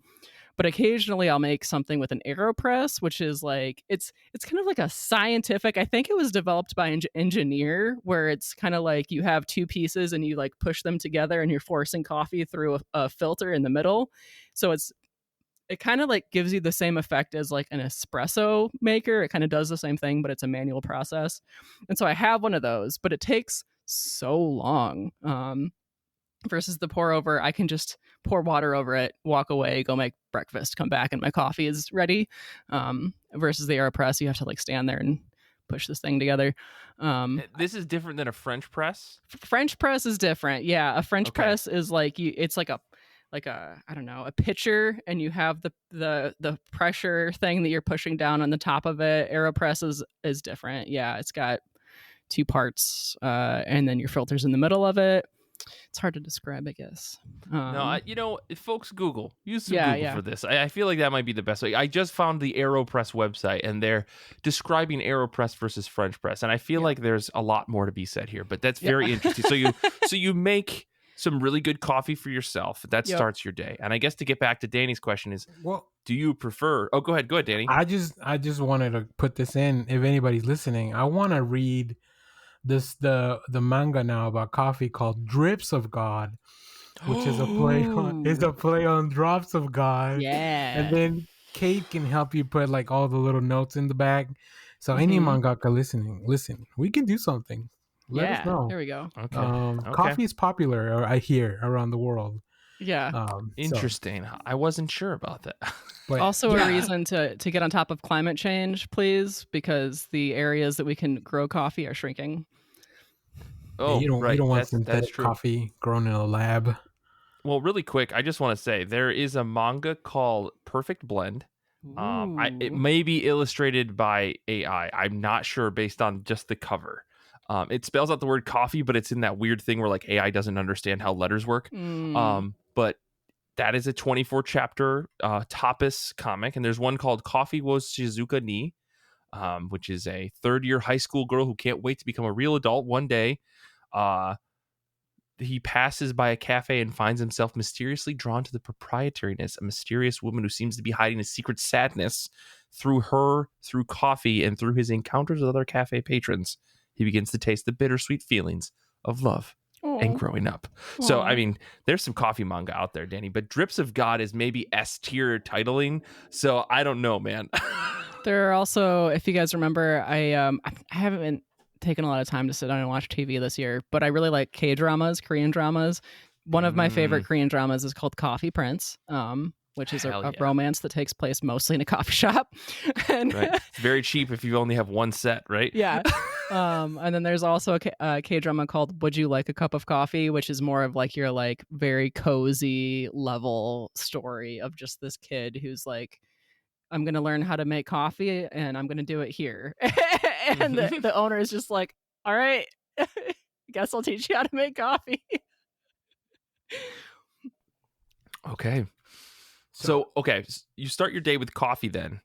But occasionally I'll make something with an AeroPress, which is like it's kind of like a scientific. I think it was developed by an engineer, where it's kind of like you have two pieces and you like push them together and you're forcing coffee through a filter in the middle. So it kind of like gives you the same effect as like an espresso maker. It kind of does the same thing, but it's a manual process. And so I have one of those, but it takes so long. Versus the pour over, I can just pour water over it, walk away, go make breakfast, come back, and my coffee is ready. Versus the AeroPress, you have to like stand there and push this thing together. This is different than a French press. French press is different. Yeah, a French press is like it's like a I don't know, a pitcher, and you have the pressure thing that you're pushing down on the top of it. AeroPress is different. Yeah, it's got two parts, and then your filter's in the middle of it. It's hard to describe, I guess. No, folks, use some Google for this. I feel like that might be the best way. I just found the AeroPress website, and they're describing AeroPress versus French press, and I feel like there's a lot more to be said here. But that's very interesting. So you make some really good coffee for yourself. That starts your day. And I guess to get back to Danny's question is, do you prefer? Oh, go ahead, Danny. I just wanted to put this in. If anybody's listening, I want to read the manga now about coffee called Drips of God, which is a play on Drops of God. Yeah. And then Kate can help you put like all the little notes in the back. So any mangaka listening, listen, we can do something. Let us know. There we go. Okay. Coffee is popular, I hear, around the world. Yeah. Interesting. I wasn't sure about that. But also a reason to get on top of climate change, please, because the areas that we can grow coffee are shrinking. Oh, you don't want synthetic coffee grown in a lab. Well, really quick, I just want to say there is a manga called Perfect Blend. It may be illustrated by AI. I'm not sure based on just the cover. It spells out the word coffee, but it's in that weird thing where like AI doesn't understand how letters work. But that is a 24 chapter tapas comic, and there's one called Coffee wo Shizuka ni, which is a third-year high school girl who can't wait to become a real adult one day. He passes by a cafe and finds himself mysteriously drawn to the proprietariness, a mysterious woman who seems to be hiding a secret sadness through coffee, and through his encounters with other cafe patrons. He begins to taste the bittersweet feelings of love and growing up. Aww. So, I mean, there's some coffee manga out there, Danny, but Drips of God is maybe S-tier titling. So I don't know, man. There are also, if you guys remember, I haven't been taking a lot of time to sit down and watch TV this year, but I really like K-dramas, Korean dramas. One of my favorite Korean dramas is called Coffee Prince, which is a romance that takes place mostly in a coffee shop. And right. It's very cheap if you only have one set, right? Yeah. And then there's also a K-drama called Would You Like a Cup of Coffee, which is more of like your like very cozy level story of just this kid who's like, I'm going to learn how to make coffee and I'm going to do it here. And the owner is just like, all right, guess I'll teach you how to make coffee. Okay. So, you start your day with coffee then.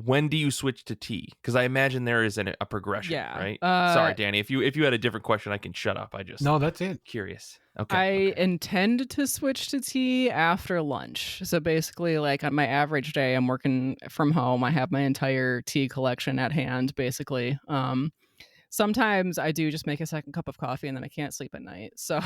When do you switch to tea? Because I imagine there is a progression, right? Sorry, Danny. If you had a different question, I can shut up. No, that's it. Curious. I intend to switch to tea after lunch. So basically, like on my average day, I'm working from home. I have my entire tea collection at hand, basically. Sometimes I do just make a second cup of coffee and then I can't sleep at night. So,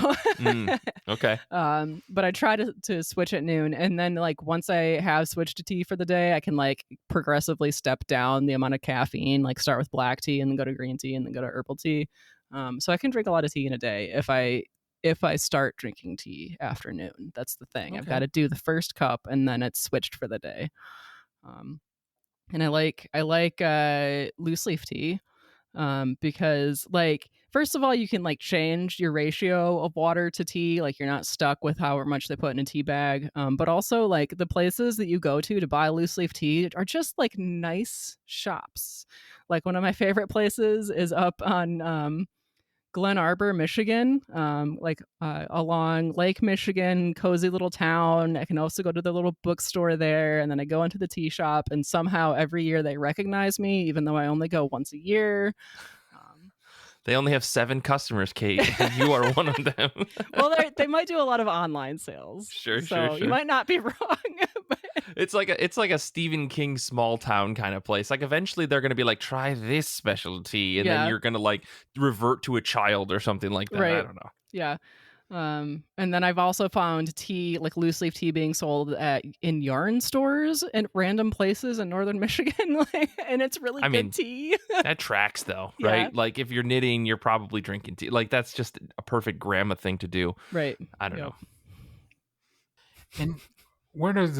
okay. But I try to switch at noon. And then like once I have switched to tea for the day, I can like progressively step down the amount of caffeine, like start with black tea and then go to green tea and then go to herbal tea. So I can drink a lot of tea in a day if I start drinking tea after noon. That's the thing. Okay. I've got to do the first cup and then it's switched for the day. and I like loose leaf tea, because like first of all you can like change your ratio of water to tea, like you're not stuck with however much they put in a tea bag. But also like the places that you go to buy loose leaf tea are just like nice shops. Like one of my favorite places is up on Glen Arbor, Michigan, along Lake Michigan, cozy little town. I can also go to the little bookstore there, and then I go into the tea shop, and somehow every year they recognize me, even though I only go once a year. They only have 7 customers, Kait. And you are one of them. Well, they might do a lot of online sales. Sure. You might not be wrong. But... It's like a Stephen King small town kind of place. Like eventually they're going to be like, try this specialty, and then you're going to like revert to a child or something like that. Right. I don't know. Yeah. And then I've also found tea, like loose leaf tea, being sold in yarn stores in random places in northern Michigan, and it's really good tea. That tracks though, right? Yeah. Like if you're knitting, you're probably drinking tea. Like that's just a perfect grandma thing to do, right? I don't know. And where does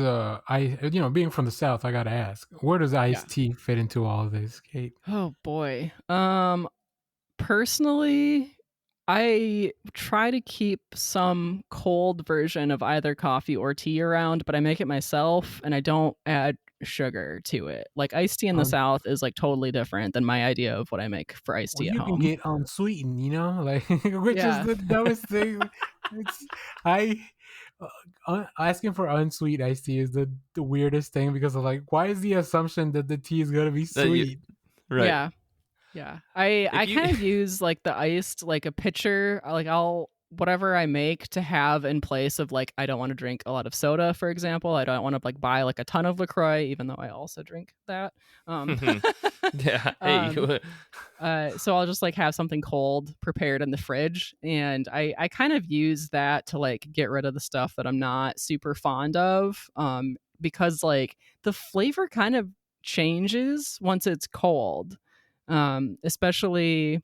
being from the South, I gotta ask, where does iced tea fit into all of this, Kait? Oh boy. Personally, I try to keep some cold version of either coffee or tea around, but I make it myself and I don't add sugar to it. Like iced tea in the South is like totally different than my idea of what I make for iced tea at home. You can get unsweetened, like which is the dumbest thing. Asking for unsweet iced tea is the weirdest thing, because of like, why is the assumption that the tea is gonna be sweet? Right. Yeah. I kind of use like the iced, like a pitcher, like I'll whatever I make to have in place of like, I don't want to drink a lot of soda, for example. I don't want to like buy like a ton of LaCroix, even though I also drink that. Yeah. Hey. So I'll just like have something cold prepared in the fridge. And I kind of use that to like get rid of the stuff that I'm not super fond of. Because like the flavor kind of changes once it's cold. Especially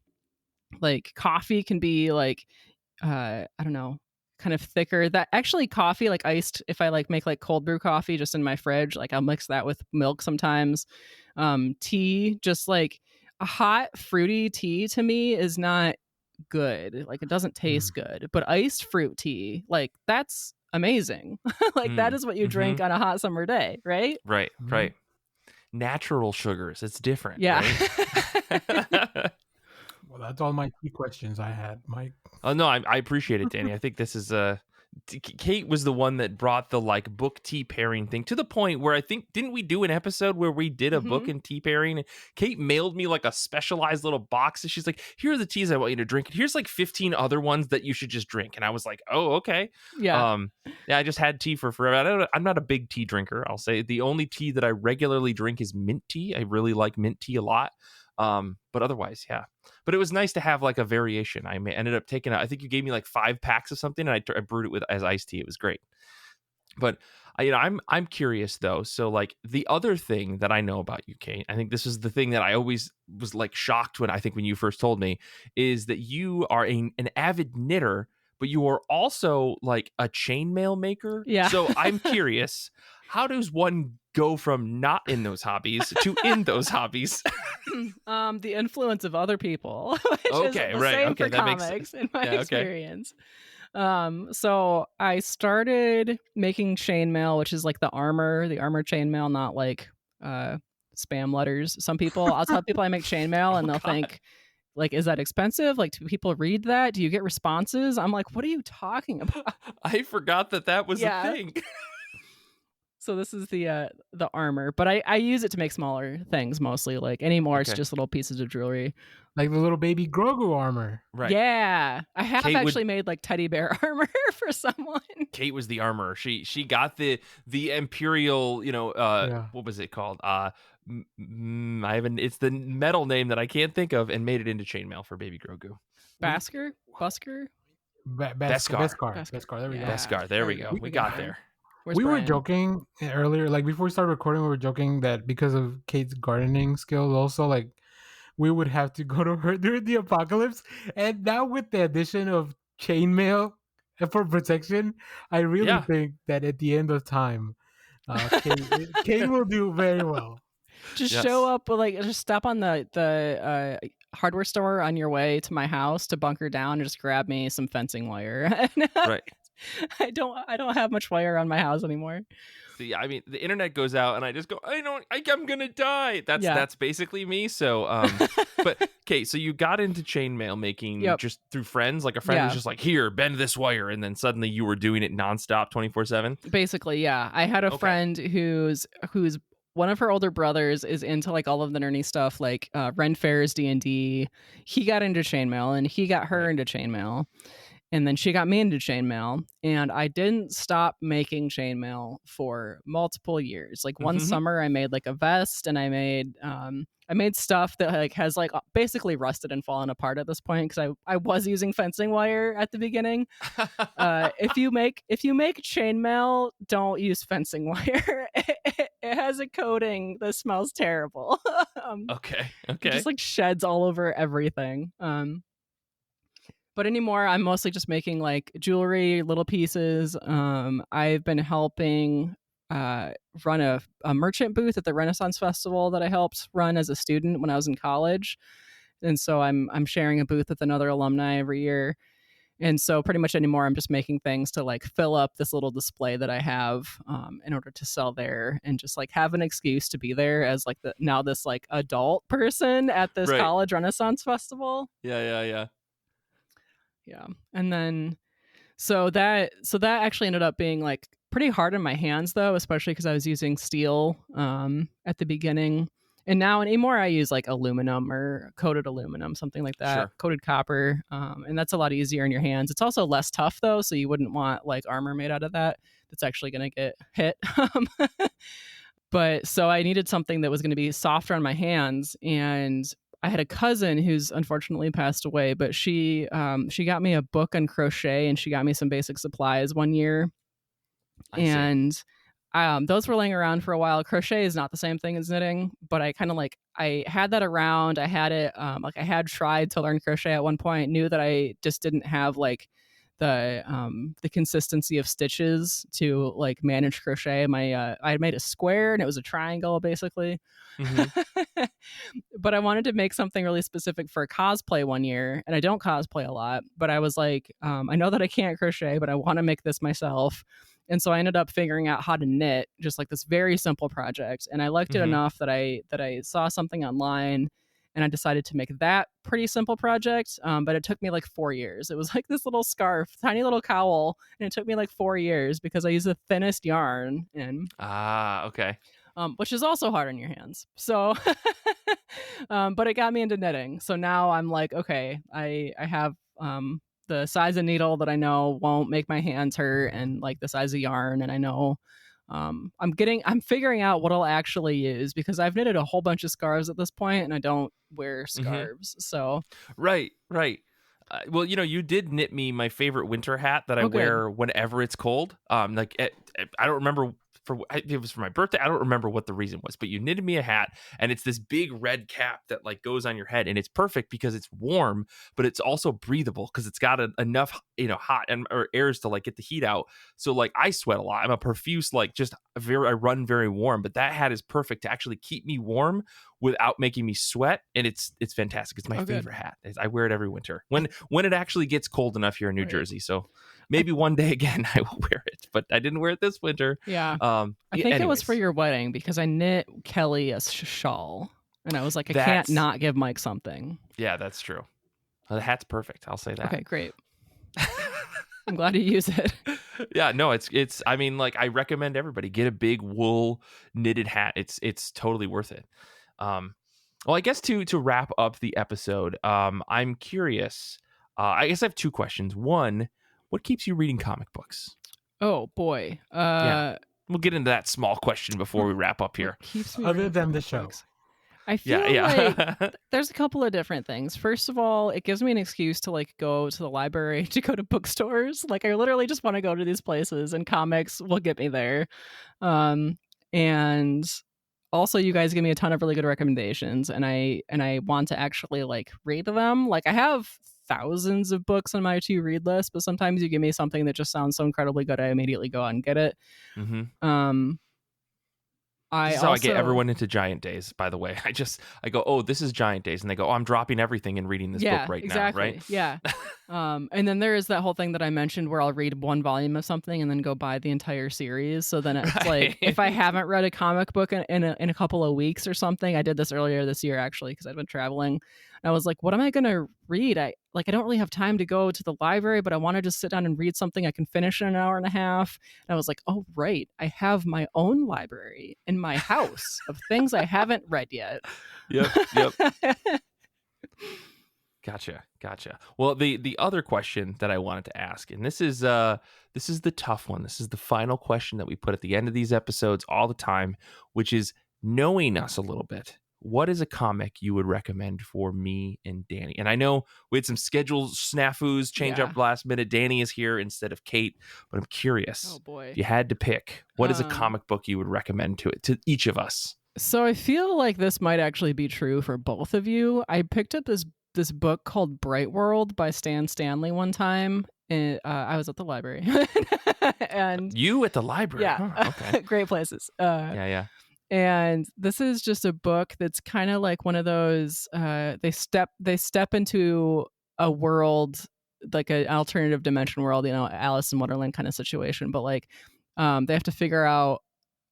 like coffee can be like I don't know, kind of thicker. That actually coffee, like iced, if I like make like cold brew coffee just in my fridge, like I'll mix that with milk sometimes. Tea, just like a hot fruity tea to me is not good. Like it doesn't taste good. But iced fruit tea, like that's amazing. Like that is what you drink on a hot summer day, right? Right. Natural sugars, it's different. Yeah. Right? Well, that's all my key questions I had, Mike. Oh no, I appreciate it, Danny. I think this is Kait was the one that brought the like book tea pairing thing to the point where I think, didn't we do an episode where we did a book and tea pairing? Kait mailed me like a specialized little box, and she's like, here are the teas I want you to drink, and here's like 15 other ones that you should just drink. And I was like, oh, okay. Yeah. I just had tea for forever. I'm not a big tea drinker, I'll say. The only tea that I regularly drink is mint tea. I really like mint tea a lot. But otherwise, yeah. But it was nice to have like a variation. I ended up taking, I think you gave me like 5 packs of something, and I brewed it with as iced tea. It was great. But I'm curious though. So like the other thing that I know about you, Kait, I think this is the thing that I always was like shocked when you first told me, is that you are an avid knitter, but you are also like a chainmail maker. Yeah. So I'm curious, how does one go from not in those hobbies to in those hobbies? The influence of other people. Okay, right. Same okay, for that comics, makes sense. in my experience. So I started making chainmail, which is like the armor chainmail, not like spam letters. I'll tell people I make chainmail, and they'll think, like, is that expensive? Like, do people read that? Do you get responses? I'm like, what are you talking about? I forgot that was a thing. So this is the armor, but I use it to make smaller things mostly. Like anymore, It's just little pieces of jewelry, like the little baby Grogu armor. Right? Yeah, I have actually made like teddy bear armor for someone. Kait was the armorer. She got the imperial. What was it called? It's the metal name that I can't think of, and made it into chainmail for baby Grogu. Busker. Beskar. There we go. Beskar. There we go. We got there. We were joking earlier, like before we started recording, we were joking that because of Kait's gardening skills, also like we would have to go to her during the apocalypse. And now with the addition of chainmail for protection, I really think that at the end of time, Kait will do very well. Just Yes. show up, like just stop on the hardware store on your way to my house to bunker down and just grab me some fencing wire. Right. I don't have much wire on my house anymore. See, I mean, the internet goes out, and I just go, I'm gonna die. That's basically me. So, but okay, so you got into chainmail making Yep. just through friends, like a friend was just like, here, bend this wire, and then suddenly you were doing it nonstop, 24/7. Basically, yeah. I had a friend who's one of her older brothers is into like all of the nerdy stuff, like Ren Fair's D&D. He got into chainmail, and he got her into chainmail. And then she got me into chainmail, and I didn't stop making chainmail for multiple years. Like one summer, I made like a vest, and I made stuff that like has like basically rusted and fallen apart at this point because I was using fencing wire at the beginning. If you make chainmail, don't use fencing wire. It has a coating that smells terrible. Okay. It just like sheds all over everything. But anymore, I'm mostly just making like jewelry, little pieces. I've been helping run a merchant booth at the Renaissance Festival that I helped run as a student when I was in college. And so I'm sharing a booth with another alumni every year. And so pretty much anymore, I'm just making things to like fill up this little display that I have in order to sell there and just like have an excuse to be there as like this like adult person at this college Renaissance Festival. Yeah. And then so that actually ended up being like pretty hard on my hands though, especially because I was using steel at the beginning. And now anymore I use like aluminum or coated aluminum, something like that, coated copper. And that's a lot easier in your hands. It's also less tough though, so you wouldn't want like armor made out of that. That's actually going to get hit. But so I needed something that was going to be softer on my hands, and I had a cousin who's unfortunately passed away, but she got me a book on crochet, and she got me some basic supplies one year. And those were laying around for a while. Crochet is not the same thing as knitting, but I kind of like, I had that around. I had it, like I had tried to learn crochet at one point, knew that I just didn't have like the consistency of stitches to like manage crochet. I had made a square and it was a triangle basically. But I wanted to make something really specific for cosplay one year, and I don't cosplay a lot, but I was like, I know that I can't crochet, but I want to make this myself. And so I ended up figuring out how to knit, just like this very simple project. And I liked it enough that I saw something online, and I decided to make that pretty simple project. But it took me like 4 years. It was like this little scarf, tiny little cowl, and it took me like 4 years because I used the thinnest yarn. And okay. Which is also hard on your hands. So, but it got me into knitting. So now I'm like, okay, I have the size of needle that I know won't make my hands hurt, and like the size of yarn, and I know I'm figuring out what I'll actually use, because I've knitted a whole bunch of scarves at this point, and I don't wear scarves. So right. Well, you did knit me my favorite winter hat that I wear whenever it's cold. I don't remember. It was for my birthday. I don't remember what the reason was, but you knitted me a hat, and it's this big red cap that like goes on your head, and it's perfect because it's warm, but it's also breathable because it's got enough hot or airs to like get the heat out. So like I sweat a lot. I'm a profuse I run very warm, but that hat is perfect to actually keep me warm without making me sweat, and it's fantastic. It's my favorite hat. I wear it every winter when it actually gets cold enough here in New Jersey. So maybe one day again I will wear it, but I didn't wear it this winter. Yeah. I think it was for your wedding, because I knit Kelly a shawl, and I was like, I can't not give Mike something. Yeah, that's true. The hat's perfect. I'll say that. Okay, great. I'm glad you use it. Yeah, no, it's. I mean, like, I recommend everybody get a big wool knitted hat. It's totally worth it. Well, I guess to wrap up the episode, I'm curious. I guess I have two questions. One, what keeps you reading comic books? Oh boy. Yeah. We'll get into that small question before we wrap up here. Other than the show. I feel like there's a couple of different things. First of all, it gives me an excuse to like go to the library, to go to bookstores. Like I literally just want to go to these places, and comics will get me there. And also you guys give me a ton of really good recommendations, and I want to actually like read them. Like I have thousands of books on my to read list, but sometimes you give me something that just sounds so incredibly good, I immediately go out and get it. This is how I get everyone into Giant Days, by the way. I go, oh, this is Giant Days. And they go, oh, I'm dropping everything and reading this book right now, right? Yeah. And then there is that whole thing that I mentioned where I'll read one volume of something and then go buy the entire series. So then it's like, if I haven't read a comic book in a couple of weeks or something, I did this earlier this year, actually, because I'd been traveling. I was like, what am I going to read? I don't really have time to go to the library, but I want to just sit down and read something I can finish in an hour and a half. And I was like, oh, right. I have my own library in my house of things I haven't read yet. Yep. Gotcha. Well, the other question that I wanted to ask, and this is the tough one. This is the final question that we put at the end of these episodes all the time, which is knowing us a little bit. What is a comic you would recommend for me and Danny? And I know we had some schedule snafus change up last minute. Danny is here instead of Kate, but I'm curious. Oh boy. If you had to pick, what is a comic book you would recommend to each of us? So I feel like this might actually be true for both of you. I picked up this book called Bright World by Stan Stanley one time. And, I was at the library. And you at the library? Yeah. Huh, okay. Great places. Yeah. And this is just a book that's kind of like one of those they step into a world, like an alternative dimension world, Alice in Wonderland kind of situation, but like they have to figure out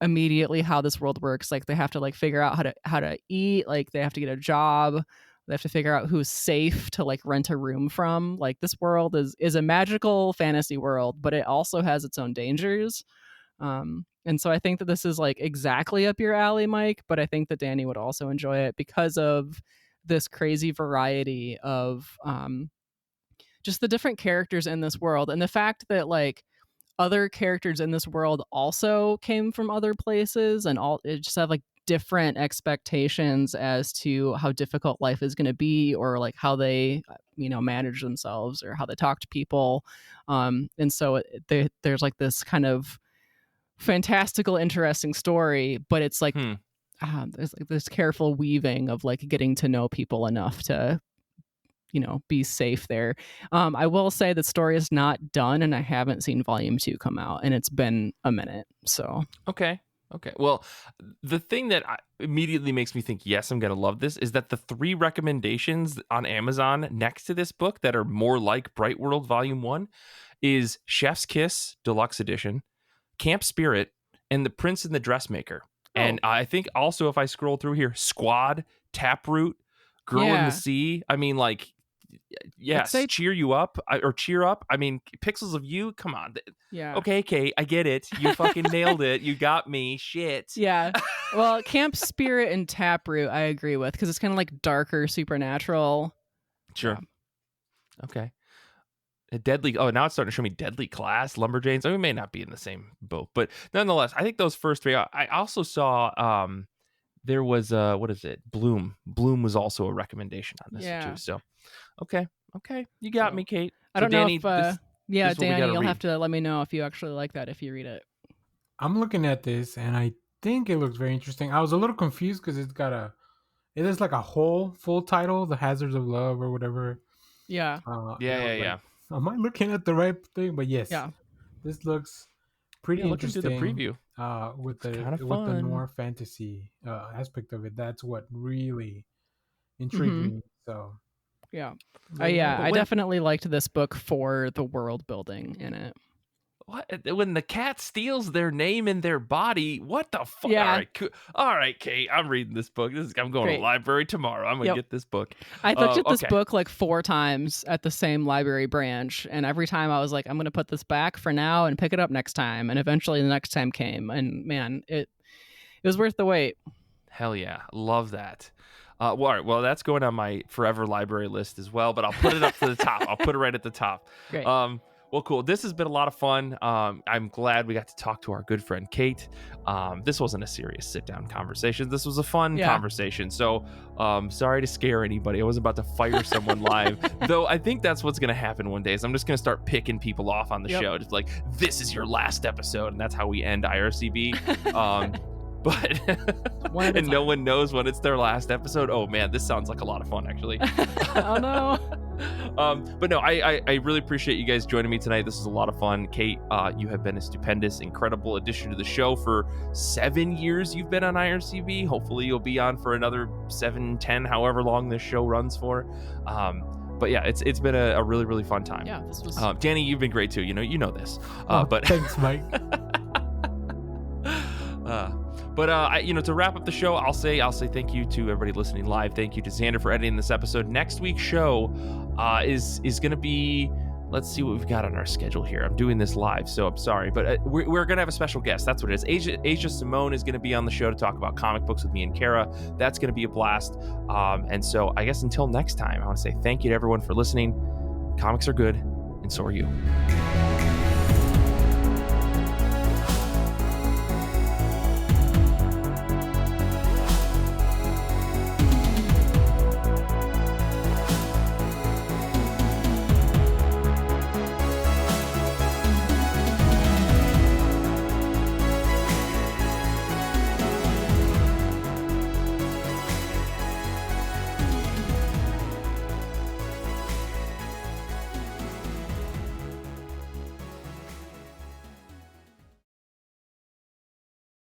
immediately how this world works. Like they have to like figure out how to eat, like they have to get a job, they have to figure out who's safe to like rent a room from. Like this world is a magical fantasy world, but it also has its own dangers. And so I think that this is like exactly up your alley, Mike, but I think that Danny would also enjoy it because of this crazy variety of just the different characters in this world, and the fact that like other characters in this world also came from other places and it just have like different expectations as to how difficult life is going to be, or like how they manage themselves or how they talk to people. And so there's like this kind of fantastical, interesting story, but it's like there's like this careful weaving of like getting to know people enough to be safe there. I will say the story is not done, and I haven't seen volume 2 come out, and it's been a minute. So okay. Well, the thing that immediately makes me think, yes, I'm gonna love this, is that the 3 recommendations on Amazon next to this book that are more like Bright World Volume 1 is Chef's Kiss Deluxe Edition, Camp Spirit, and The Prince and the Dressmaker. And I think also, if I scroll through here, Squad, Taproot, Girl in the Sea. I mean, like, yes, cheer you up or cheer up. I mean, Pixels of You, come on. Yeah. Okay, Kate, I get it. You fucking nailed it. You got me. Shit. Yeah. Well, Camp Spirit and Taproot, I agree with, because it's kind of like darker supernatural. Sure. Yeah. Okay. Deadly. Oh, now it's starting to show me Deadly Class, Lumberjanes. I mean, we may not be in the same boat, but nonetheless, I think those first 3. I also saw there was what is it? Bloom. Bloom was also a recommendation on this too. So, okay, you got me, Kate. I don't Danny, know if this Danny, you'll have to let me know if you actually like that if you read it. I'm looking at this and I think it looks very interesting. I was a little confused because it is like a whole full title, The Hazards of Love or whatever. Yeah. Yeah. Am I looking at the right thing? But yes, this looks pretty interesting. Looking through the preview, with the noir fantasy aspect of it. That's what really intrigued me. So I definitely liked this book for the world building in it. What? When the cat steals their name and their body, what the fuck? Yeah. All right, Kate, I'm reading this book. I'm going to the library tomorrow. I'm going to get this book. I looked at this book like 4 times at the same library branch, and every time I was like, I'm going to put this back for now and pick it up next time. And eventually the next time came, and man, it was worth the wait. Hell yeah. Love that. All right, well, that's going on my forever library list as well, but I'll put it up to the top. I'll put it right at the top. Great. Well, cool. This has been a lot of fun. I'm glad we got to talk to our good friend Kate. This wasn't a serious sit-down conversation. This was a fun conversation. So sorry to scare anybody. I wasn't about to fire someone live. Though I think that's what's going to happen one day is I'm just going to start picking people off on the show. Just like, this is your last episode. And that's how we end IRCB. But and no one knows when it's their last episode. Oh, man, this sounds like a lot of fun, actually. Oh, no. But no, I really appreciate you guys joining me tonight. This is a lot of fun. Kait, you have been a stupendous, incredible addition to the show. For 7 years you've been on IRCB. Hopefully you'll be on for another 7, 10, however long this show runs for. But yeah, it's been a really, really fun time. Yeah, this was... Danny, you've been great too. You know this. But thanks, Mike. To wrap up the show, I'll say thank you to everybody listening live. Thank you to Zander for editing this episode. Next week's show is going to be, let's see what we've got on our schedule here. I'm doing this live, so I'm sorry, but we're going to have a special guest. That's what it is. Asia Simone is going to be on the show to talk about comic books with me and Kara. That's going to be a blast. And so I guess until next time, I want to say thank you to everyone for listening. Comics are good, and so are you.